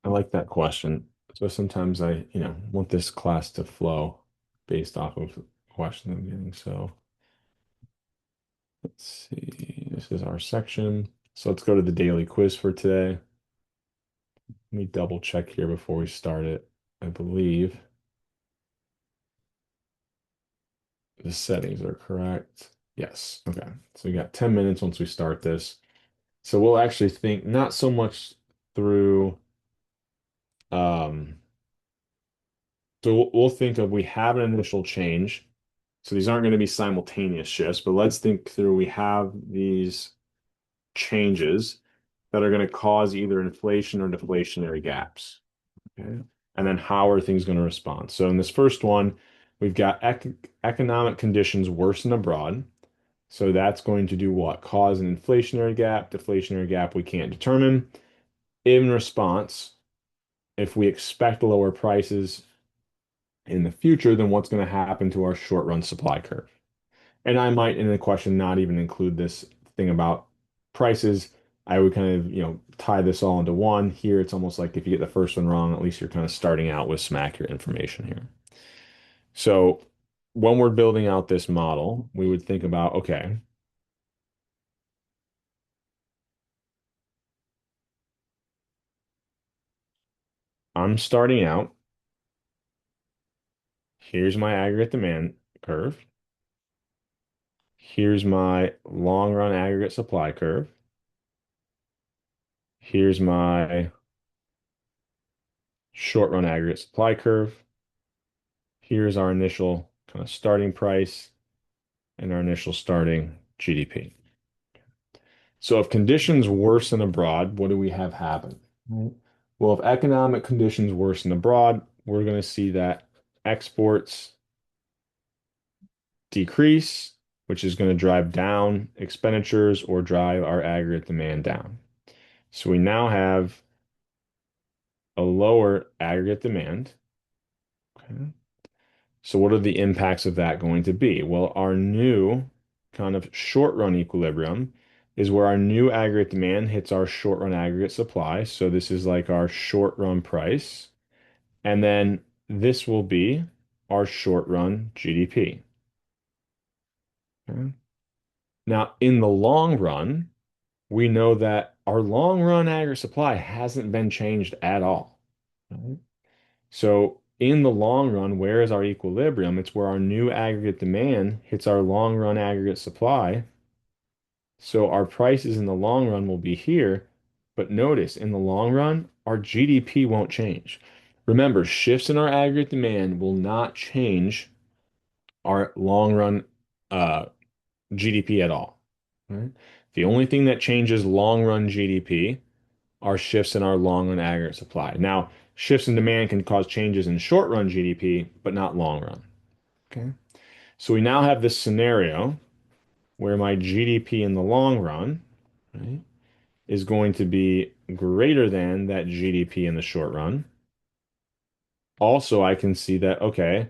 I like that question. So sometimes I, want this class to flow based off of the question I'm getting. So let's see. This is our section. So let's go to the daily quiz for today. Let me double check here before we start it. I believe the settings are correct. Yes. Okay. So we got 10 minutes once we start this. So we'll actually think not so much through um so we'll think of we have an initial change. So these aren't going to be simultaneous shifts, but let's think through we have these changes that are going to cause either inflation or deflationary gaps. Okay. And then how are things going to respond? So in this first one, we've got economic conditions worsen abroad. So that's going to do what? Cause an inflationary gap, deflationary gap we can't determine. In response, if we expect lower prices in the future, then what's going to happen to our short run supply curve? And I might, in the question, not even include this thing about prices. I would kind of, tie this all into one. Here, it's almost like if you get the first one wrong, at least you're kind of starting out with some accurate information here. So when we're building out this model, we would think about, okay, I'm starting out. Here's my aggregate demand curve. Here's my long run aggregate supply curve. Here's my short run aggregate supply curve. Here's our initial kind of starting price and our initial starting GDP. So if conditions worsen abroad, what do we have happen? Right. Well, if economic conditions worsen abroad, we're going to see that exports decrease, which is going to drive down expenditures or drive our aggregate demand down. So we now have a lower aggregate demand. Okay. So what are the impacts of that going to be? Well, our new kind of short run equilibrium is where our new aggregate demand hits our short run aggregate supply. So this is like our short run price. And then this will be our short run GDP. Okay. Now, in the long run, we know that our long run aggregate supply hasn't been changed at all. Right? So in the long run, where is our equilibrium? It's where our new aggregate demand hits our long run aggregate supply, So our prices in the long run will be here, but notice in the long run, our GDP won't change. Remember, shifts in our aggregate demand will not change our long run GDP at all. Right? The only thing that changes long run GDP are shifts in our long run aggregate supply. Now, shifts in demand can cause changes in short run GDP, but not long run. Okay. So we now have this scenario where my GDP in the long run, right, is going to be greater than that GDP in the short run. Also, I can see that, okay,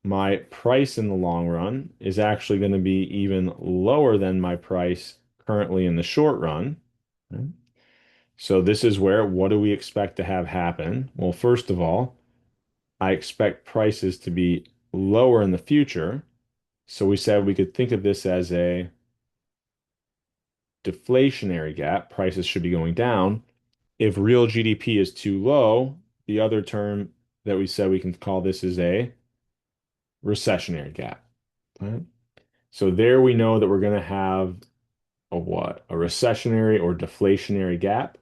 my price in the long run is actually going to be even lower than my price currently in the short run. Right? So this is where, what do we expect to have happen? Well, first of all, I expect prices to be lower in the future. So we said we could think of this as a deflationary gap. Prices should be going down. If real GDP is too low, the other term that we said we can call this is a recessionary gap. Right? So there we know that we're going to have a what? A recessionary or deflationary gap.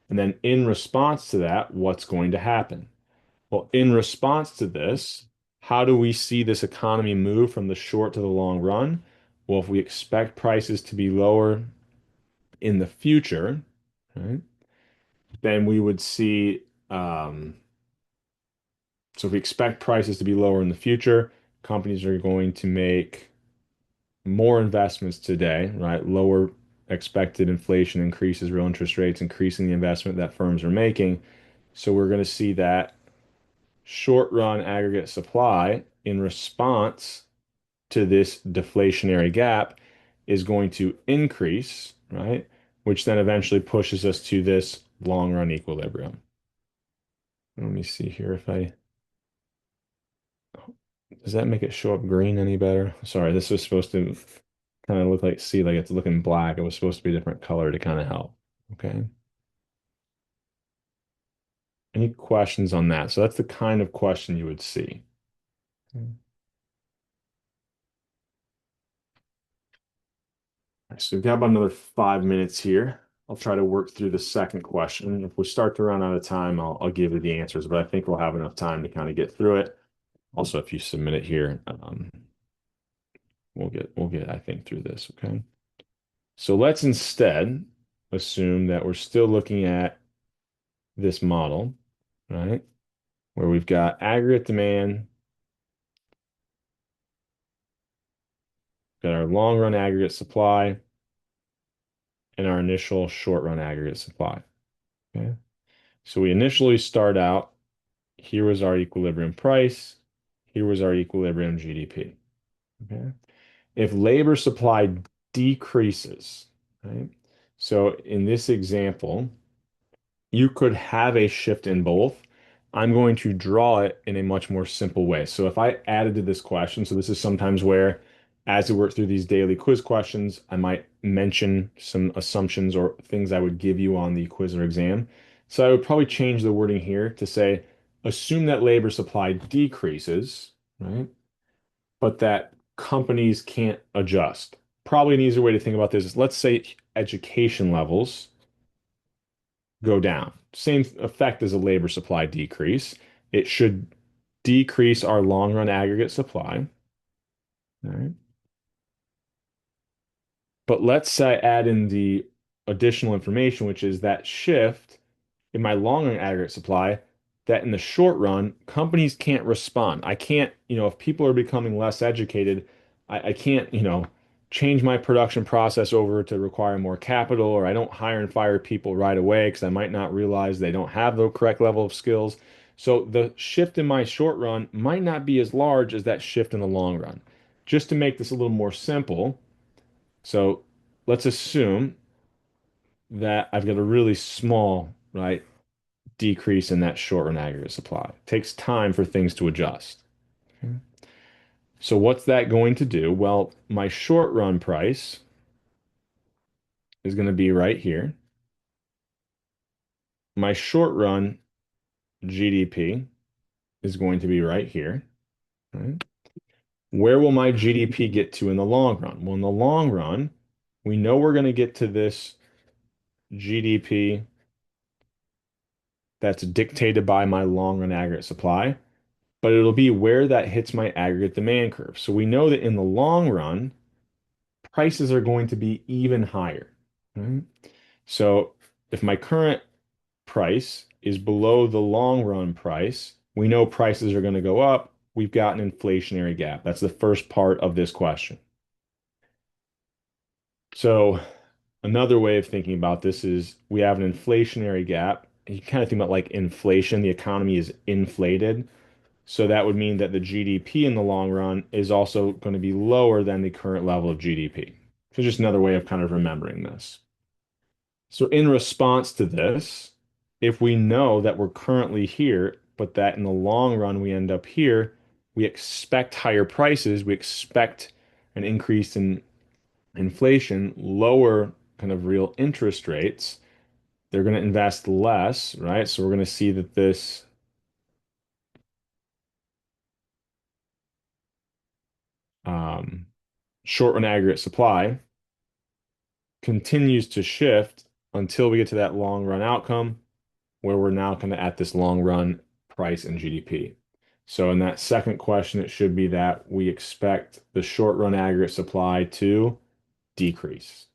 And then in response to that, what's going to happen? Well, in response to this, how do we see this economy move from the short to the long run? Well, if we expect prices to be lower in the future, right, then we would see, so if we expect prices to be lower in the future, companies are going to make more investments today, right? Lower expected inflation increases real interest rates, increasing the investment that firms are making. So we're going to see that short run aggregate supply in response to this deflationary gap is going to increase, right? Which then eventually pushes us to this long run equilibrium. Let me see here if I, does that make it show up green any better? Sorry, this was supposed to kind of look like, see, like it's looking black. It was supposed to be a different color to kind of help. Okay. Any questions on that? So that's the kind of question you would see. Okay. So we've got about another 5 minutes here. I'll try to work through the second question. If we start to run out of time, I'll give you the answers, but I think we'll have enough time to kind of get through it. Also, if you submit it here, we'll get I think through this. Okay. So let's instead assume that we're still looking at this model, right? Where we've got aggregate demand, got our long run aggregate supply, and our initial short run aggregate supply. Okay. So we initially start out, here was our equilibrium price, here was our equilibrium GDP. Okay. If labor supply decreases, right? So in this example, you could have a shift in both. I'm going to draw it in a much more simple way. So if I added to this question, so this is sometimes where, as we work through these daily quiz questions, I might mention some assumptions or things I would give you on the quiz or exam. So I would probably change the wording here to say, assume that labor supply decreases, right? But that companies can't adjust. Probably an easier way to think about this is, let's say education levels go down. Same effect as a labor supply decrease. It should decrease our long run aggregate supply. All right. But let's say add in the additional information, which is that shift in my long run aggregate supply, that in the short run, companies can't respond. I can't, if people are becoming less educated, I can't, change my production process over to require more capital, or I don't hire and fire people right away because I might not realize they don't have the correct level of skills. So the shift in my short run might not be as large as that shift in the long run. Just to make this a little more simple, so let's assume that I've got a really small, right, decrease in that short run aggregate supply. It takes time for things to adjust. Okay. So what's that going to do? Well, my short run price is going to be right here. My short run GDP is going to be right here. Right? Where will my GDP get to in the long run? Well, in the long run, We know we're going to get to this GDP that's dictated by my long run aggregate supply, but it'll be where that hits my aggregate demand curve. So we know that in the long run, prices are going to be even higher, right? So if my current price is below the long run price, we know prices are going to go up. We've got an inflationary gap. That's the first part of this question. So another way of thinking about this is we have an inflationary gap. You kind of think about like inflation, the economy is inflated. So that would mean that the GDP in the long run is also going to be lower than the current level of GDP. So just another way of kind of remembering this. So in response to this, if we know that we're currently here, but that in the long run we end up here, we expect higher prices, we expect an increase in inflation, lower kind of real interest rates, they're going to invest less, right? So we're going to see that this um, short run aggregate supply continues to shift until we get to that long run outcome where we're now kind of at this long run price and GDP. So in that second question, it should be that we expect the short run aggregate supply to decrease.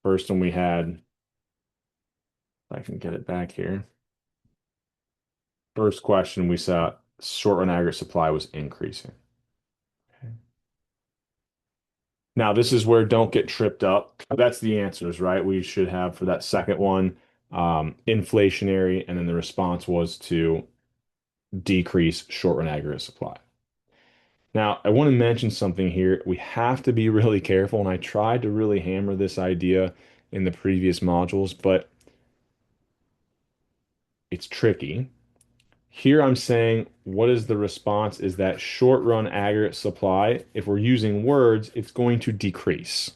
First one we had, if I can get it back here. First question we saw short run aggregate supply was increasing. Okay. Now this is where don't get tripped up. That's the answers, right? We should have for that second one, inflationary, and then the response was to decrease short run aggregate supply. Now, I want to mention something here. We have to be really careful, and I tried to really hammer this idea in the previous modules, but it's tricky. Here I'm saying what is the response is that short run aggregate supply, if we're using words, it's going to decrease.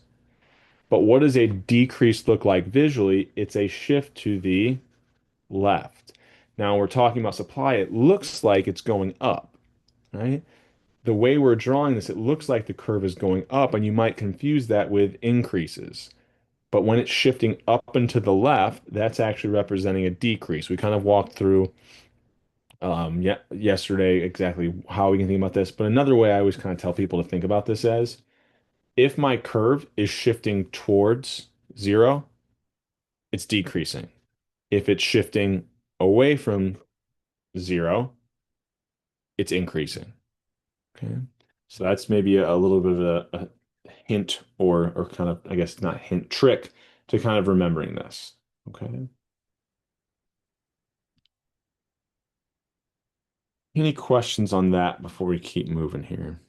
But what does a decrease look like visually? It's a shift to the left. Now we're talking about supply, it looks like it's going up, right? The way we're drawing this, it looks like the curve is going up, and you might confuse that with increases. But when it's shifting up and to the left, that's actually representing a decrease. We kind of walked through yesterday exactly how we can think about this. But another way I always kind of tell people to think about this as if my curve is shifting towards zero, it's decreasing. If it's shifting away from zero, it's increasing. Okay. So that's maybe a little bit of a hint or kind of, I guess not hint, trick to kind of remembering this. Okay. Any questions on that before we keep moving here?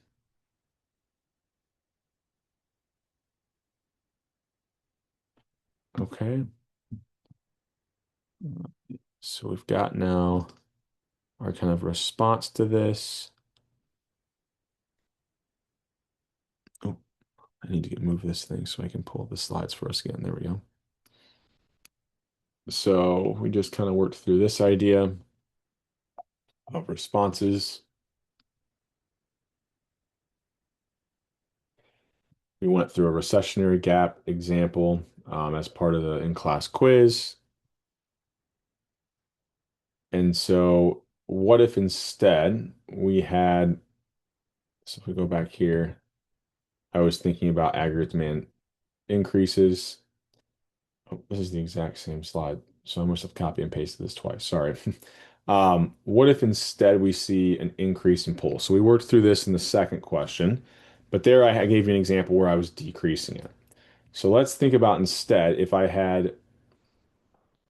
Okay. So we've got now our kind of response to this. Oh, I need to move this thing so I can pull the slides for us again. There we go. So we just kind of worked through this idea of responses. We went through a recessionary gap example as part of the in-class quiz. And so what if instead we had, so if we go back here, I was thinking about aggregate demand increases. Oh, this is the exact same slide. So I must have copy and pasted this twice. Sorry. What if instead we see an increase in pull? So we worked through this in the second question, but there I gave you an example where I was decreasing it. So let's think about instead if I had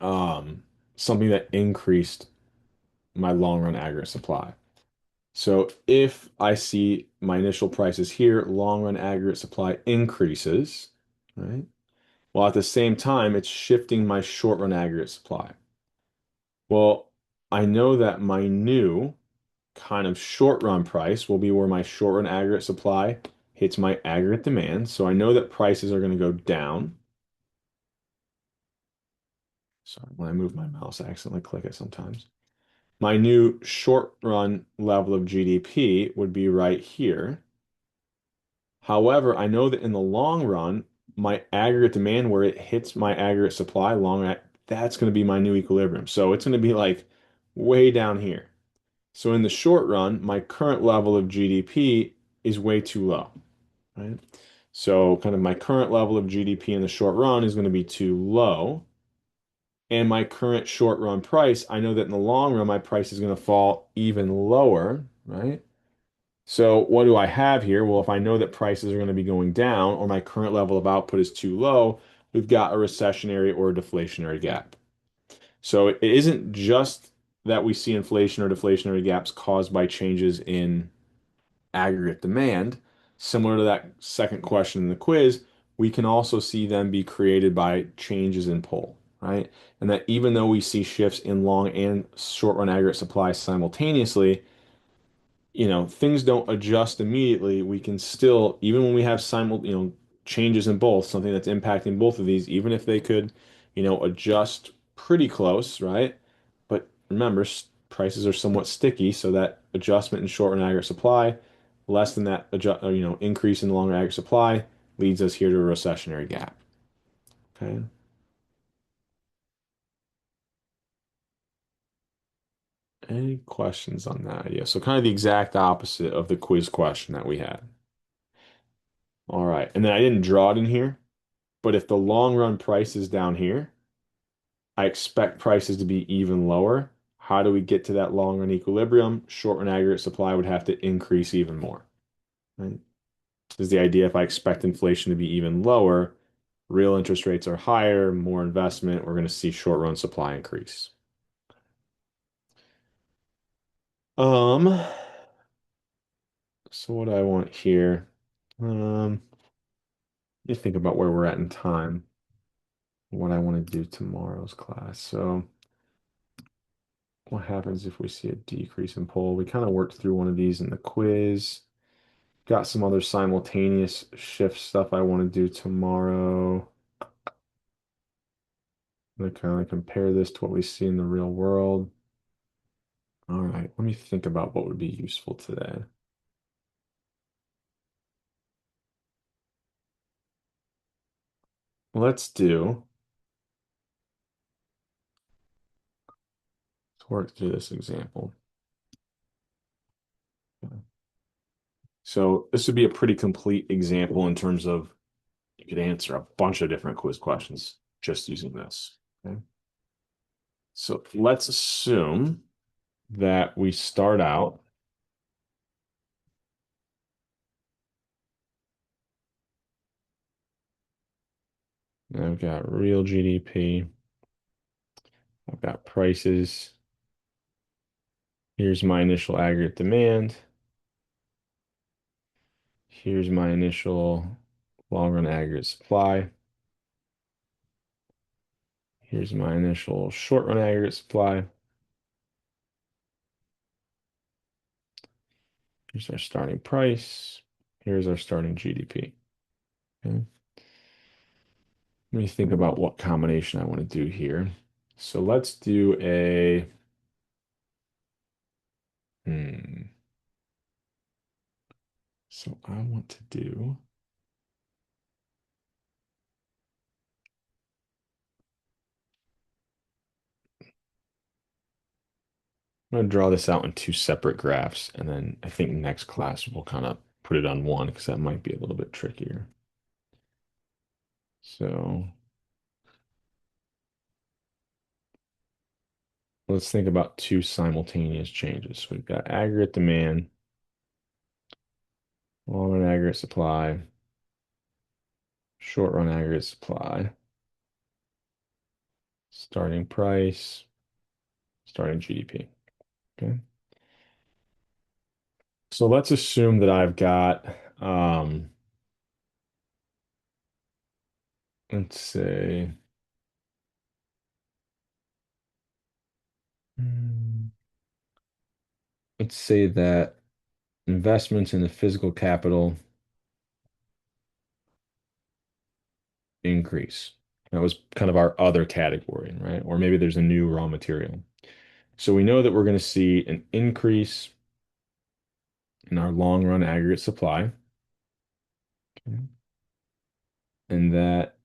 um, something that increased my long run aggregate supply. So if I see my initial prices here, long run aggregate supply increases, right? While at the same time, it's shifting my short run aggregate supply. Well, I know that my new kind of short run price will be where my short run aggregate supply hits my aggregate demand. So I know that prices are going to go down. Sorry, when I move my mouse, I accidentally click it sometimes. My new short run level of GDP would be right here. However, I know that in the long run, my aggregate demand, where it hits my aggregate supply, that's going to be my new equilibrium. So it's going to be like way down here. So in the short run, my current level of GDP is way too low, right? So kind of my current level of GDP in the short run is going to be too low. And my current short run price, I know that in the long run, my price is going to fall even lower, right? So what do I have here? Well, if I know that prices are going to be going down or my current level of output is too low, we've got a recessionary or a deflationary gap. So it isn't just that we see inflation or deflationary gaps caused by changes in aggregate demand. Similar to that second question in the quiz, we can also see them be created by changes in pull, right? And that even though we see shifts in long and short run aggregate supply simultaneously, things don't adjust immediately. We can still, even when we have changes in both, something that's impacting both of these, even if they could, adjust pretty close, right? But remember, prices are somewhat sticky, so that adjustment in short and aggregate supply, less than that increase in the longer aggregate supply, leads us here to a recessionary gap. Okay. Any questions on that idea? So kind of the exact opposite of the quiz question that we had. All right. And then I didn't draw it in here. But if the long run price is down here, I expect prices to be even lower. How do we get to that long run equilibrium? Short run aggregate supply would have to increase even more, right? Is the idea if I expect inflation to be even lower, real interest rates are higher, more investment, we're going to see short run supply increase. Um, so what do I want here? You think about where we're at in time, what I want to do tomorrow's class. So what happens if we see a decrease in pull? We kind of worked through one of these in the quiz. Got some other simultaneous shift stuff I want to do tomorrow. I'm going to kind of compare this to what we see in the real world. All right, let me think about what would be useful today. Let's work through this example. So this would be a pretty complete example in terms of you could answer a bunch of different quiz questions just using this. Okay. So let's assume that we start out. I've got real GDP. I've got prices. Here's my initial aggregate demand. Here's my initial long run aggregate supply. Here's my initial short run aggregate supply. Here's our starting price. Here's our starting GDP. Okay. Let me think about what combination I want to do here. So let's do a, hmm. So I want to do, I'm going to draw this out in two separate graphs, and then I think next class we'll kind of put it on one because that might be a little bit trickier. So let's think about two simultaneous changes. So we've got aggregate demand, long run aggregate supply, short run aggregate supply, starting price, starting GDP. Okay. So let's assume that I've got, let's say, hmm, let's say that investments in the physical capital increase. That was kind of our other category, right? Or maybe there's a new raw material. So we know that we're going to see an increase in our long run aggregate supply. And that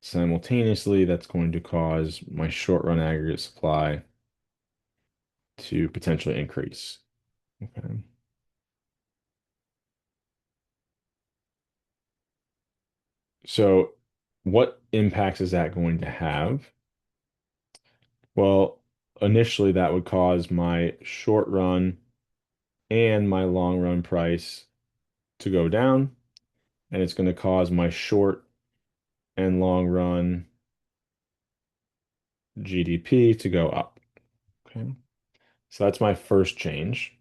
simultaneously, that's going to cause my short run aggregate supply to potentially increase. Okay. So what impacts is that going to have? Well, initially that would cause my short run and my long run price to go down, and it's going to cause my short and long run GDP to go up. Okay. So that's my first change.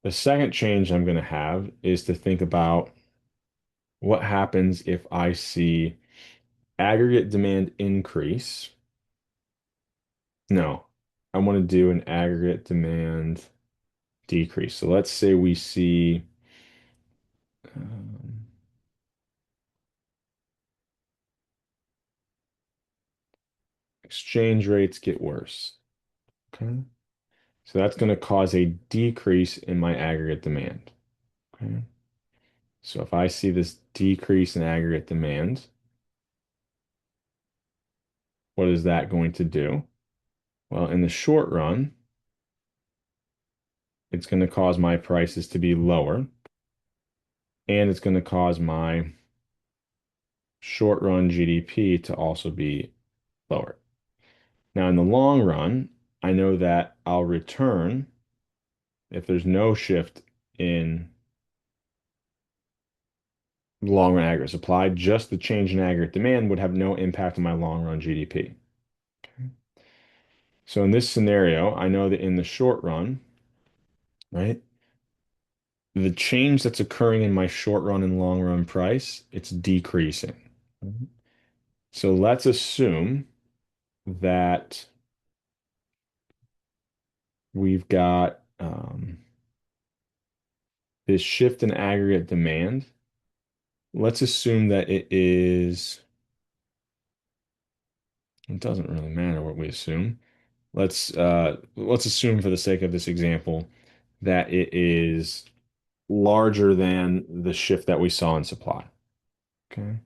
The second change I'm going to have is to think about what happens if I see aggregate demand increase. No, I want to do an aggregate demand decrease. So let's say we see um, exchange rates get worse. Okay. So that's going to cause a decrease in my aggregate demand. Okay. So if I see this decrease in aggregate demand, what is that going to do? Well, in the short run, it's going to cause my prices to be lower, and it's going to cause my short run GDP to also be lower. Now, in the long run, I know that I'll return if there's no shift in long run aggregate supply, just the change in aggregate demand would have no impact on my long run GDP. Okay. So in this scenario, I know that in the short run, right, the change that's occurring in my short run and long run price, it's decreasing. Mhm. So let's assume that we've got this shift in aggregate demand. Let's assume that it doesn't really matter what we assume. Let's assume for the sake of this example that it is larger than the shift that we saw in supply. Okay.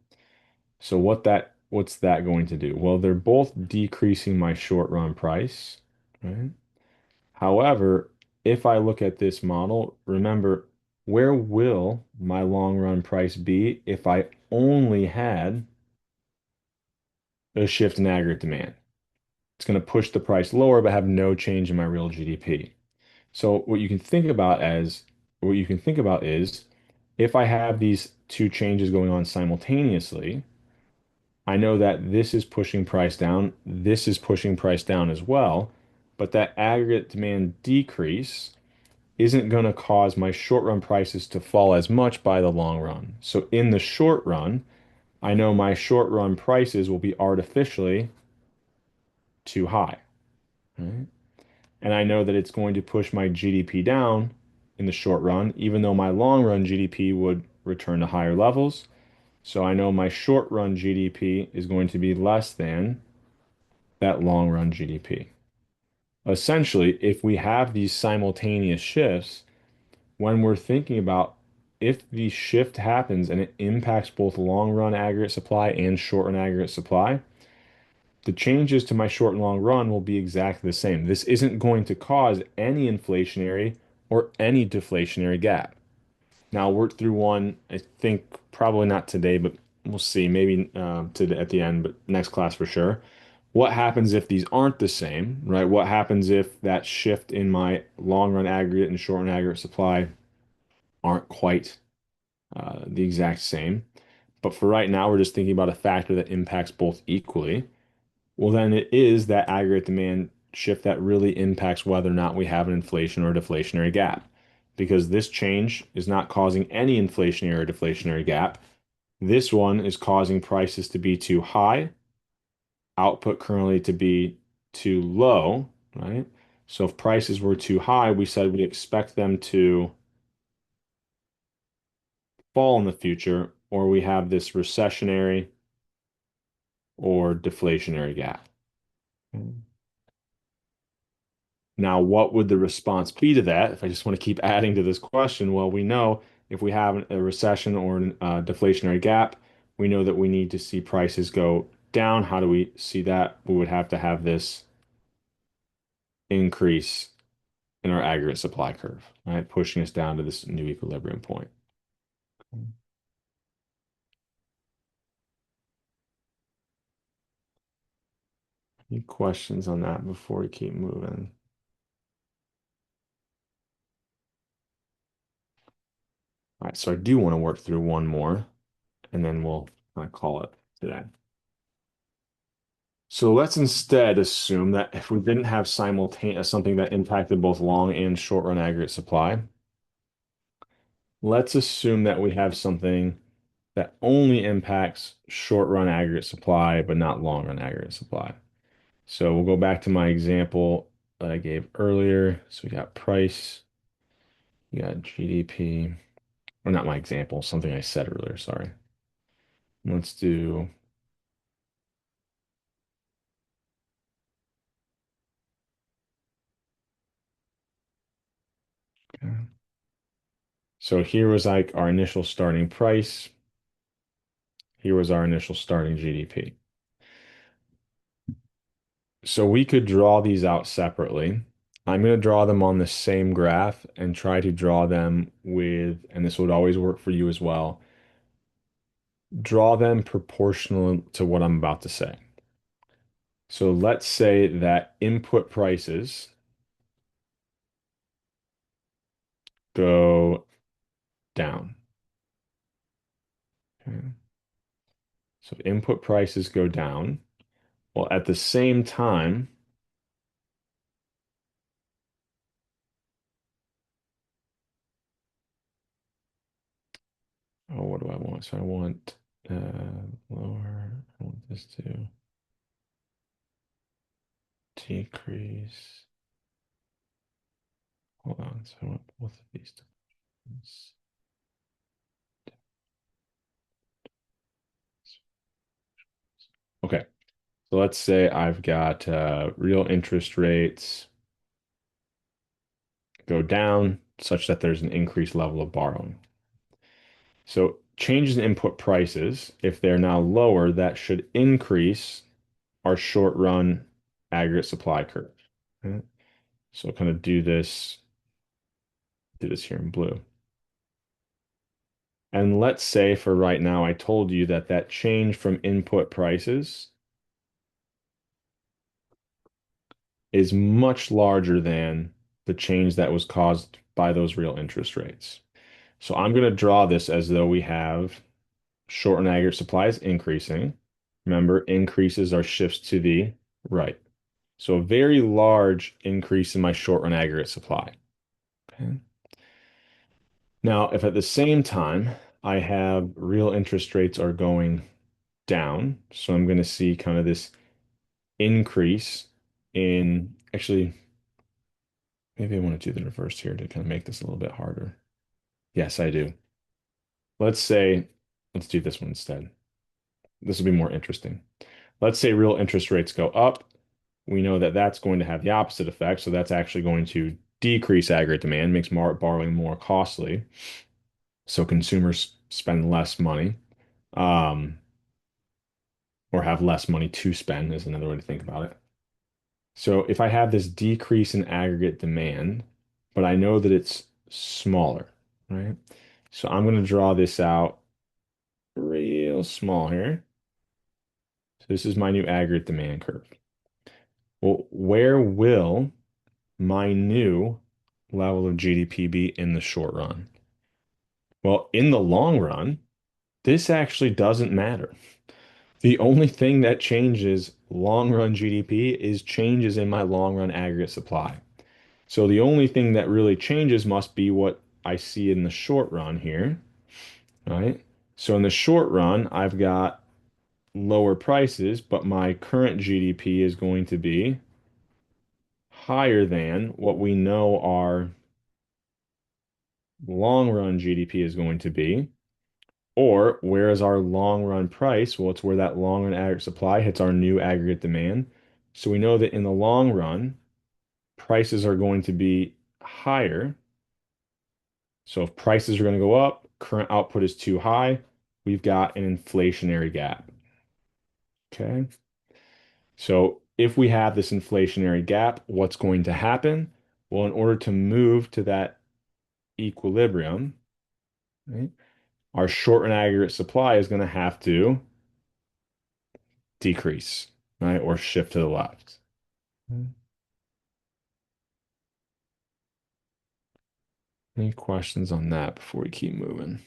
So what's that going to do? Well, they're both decreasing my short run price, right? However, if I look at this model, remember, where will my long run price be if I only had a shift in aggregate demand? It's going to push the price lower, but have no change in my real GDP. So what you can think about is if I have these two changes going on simultaneously, I know that this is pushing price down, this is pushing price down as well, but that aggregate demand decrease isn't going to cause my short run prices to fall as much by the long run. So in the short run, I know my short run prices will be artificially too high, right? And I know that it's going to push my GDP down in the short run, even though my long run GDP would return to higher levels. So I know my short run GDP is going to be less than that long run GDP. Essentially, if we have these simultaneous shifts, when we're thinking about if the shift happens and it impacts both long run aggregate supply and short run aggregate supply, the changes to my short and long run will be exactly the same. This isn't going to cause any inflationary or any deflationary gap. Now, I'll work through one, I think probably not today, but we'll see, maybe at the end, but next class for sure. What happens if these aren't the same, right? What happens if that shift in my long run aggregate and short run aggregate supply aren't quite the exact same? But for right now, we're just thinking about a factor that impacts both equally. Well, then it is that aggregate demand shift that really impacts whether or not we have an inflation or deflationary gap. Because this change is not causing any inflationary or deflationary gap. This one is causing prices to be too high, output currently to be too low, right? So if prices were too high, we said we expect them to fall in the future, or we have this recessionary or deflationary gap. Now, what would the response be to that? If I just want to keep adding to this question, well, we know if we have a recession or a deflationary gap, we know that we need to see prices go down. How do we see that? We would have to have this increase in our aggregate supply curve, right? Pushing us down to this new equilibrium point. Any questions on that before we keep moving? All right, so I do want to work through one more, and then we'll kind of call it today. So let's instead assume that if we didn't have simultaneous something that impacted both long and short run aggregate supply, let's assume that we have something that only impacts short run aggregate supply, but not long run aggregate supply. So we'll go back to my example that I gave earlier. So we got price, we got GDP, or not my example, something I said earlier, sorry. Let's do, okay. So here was like our initial starting price. Here was our initial starting GDP. So we could draw these out separately. I'm going to draw them on the same graph and try to draw them with, and this would always work for you as well, draw them proportional to what I'm about to say. So let's say that input prices go down. Okay. So input prices go down. Well, at the same time, oh, what do I want? So I want lower, I want this to decrease. Hold on, so I want both of these to. Okay, so let's say I've got real interest rates go down such that there's an increased level of borrowing. So changes in input prices, if they're now lower, that should increase our short run aggregate supply curve. Okay. So kind of do this here in blue. And let's say for right now, I told you that that change from input prices is much larger than the change that was caused by those real interest rates. So I'm going to draw this as though we have short and aggregate supplies increasing. Remember, increases are shifts to the right. So a very large increase in my short run aggregate supply. Okay. Now, if at the same time I have real interest rates are going down, so I'm going to see kind of this increase in, actually, maybe I want to do the reverse here to kind of make this a little bit harder. Yes, I do. Let's say, let's do this one instead. This will be more interesting. Let's say real interest rates go up. We know that that's going to have the opposite effect. So that's actually going to decrease aggregate demand, makes borrowing more costly. So consumers spend less money, um, or have less money to spend is another way to think about it. So if I have this decrease in aggregate demand, but I know that it's smaller, right? So I'm going to draw this out real small here. So this is my new aggregate demand curve. Well, where will my new level of GDP be in the short run? Well, in the long run, this actually doesn't matter. The only thing that changes long run GDP is changes in my long run aggregate supply. So the only thing that really changes must be what I see in the short run here, right? So in the short run, I've got lower prices, but my current GDP is going to be higher than what we know our long run GDP is going to be. Or where is our long run price? Well, it's where that long run aggregate supply hits our new aggregate demand. So we know that in the long run, prices are going to be higher So if prices are going to go up, current output is too high, we've got an inflationary gap. Okay. So if we have this inflationary gap, what's going to happen? Well, in order to move to that equilibrium, right, our short and aggregate supply is going to have to decrease, right, or shift to the left. Any questions on that before we keep moving?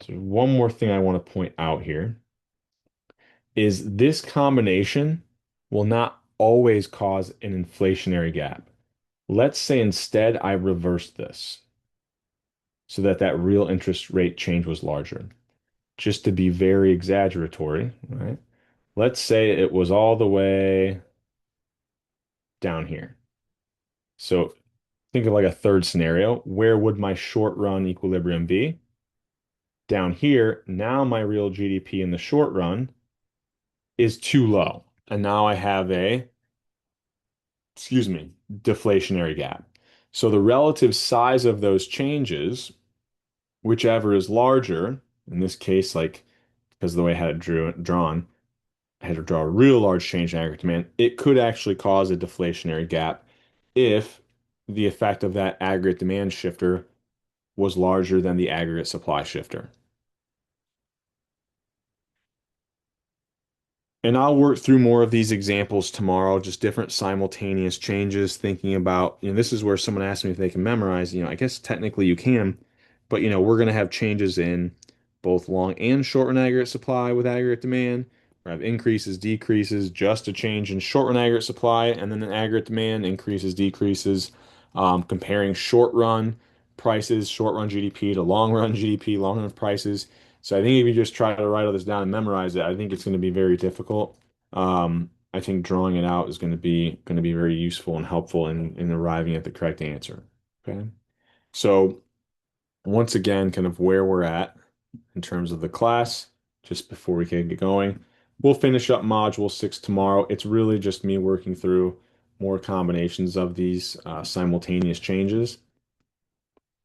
So one more thing I want to point out here is this combination will not always cause an inflationary gap. Let's say instead I reverse this so that that real interest rate change was larger. Just to be very exaggeratory, right? Let's say it was all the way down here. So think of like a third scenario. Where would my short run equilibrium be? Down here, now my real GDP in the short run is too low. And now I have a, excuse me, deflationary gap. So the relative size of those changes, whichever is larger, in this case, like because of the way I had it drawn, I had to draw a real large change in aggregate demand, it could actually cause a deflationary gap if the effect of that aggregate demand shifter was larger than the aggregate supply shifter. And I'll work through more of these examples tomorrow, just different simultaneous changes, thinking about, this is where someone asked me if they can memorize, I guess technically you can, but we're going to have changes in both long and short run aggregate supply with aggregate demand. We have increases, decreases, just a change in short run aggregate supply, and then in aggregate demand, increases, decreases, comparing short run prices, short run GDP to long run GDP, long run prices. So I think if you just try to write all this down and memorize it, I think it's going to be very difficult. I think drawing it out is going to be very useful and helpful in arriving at the correct answer. Okay. So once again, kind of where we're at in terms of the class, just before we can get going. We'll finish up module 6 tomorrow. It's really just me working through more combinations of these simultaneous changes.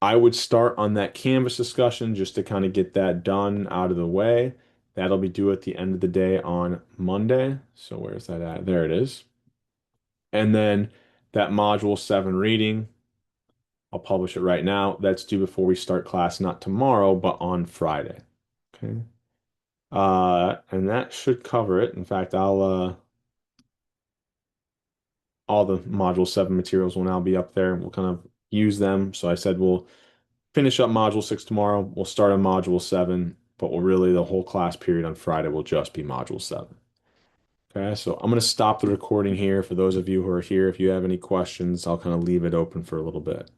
I would start on that Canvas discussion just to kind of get that done out of the way. That'll be due at the end of the day on Monday. So where's that at? There it is. And then that module 7 reading, I'll publish it right now. That's due before we start class, not tomorrow, but on Friday. Okay. And that should cover it. In fact, all the module 7 materials will now be up there. We'll kind of use them. So I said we'll finish up module 6 tomorrow. We'll start on module 7, but we'll really, the whole class period on Friday will just be module 7. Okay, so I'm going to stop the recording here. For those of you who are here, if you have any questions, I'll kind of leave it open for a little bit.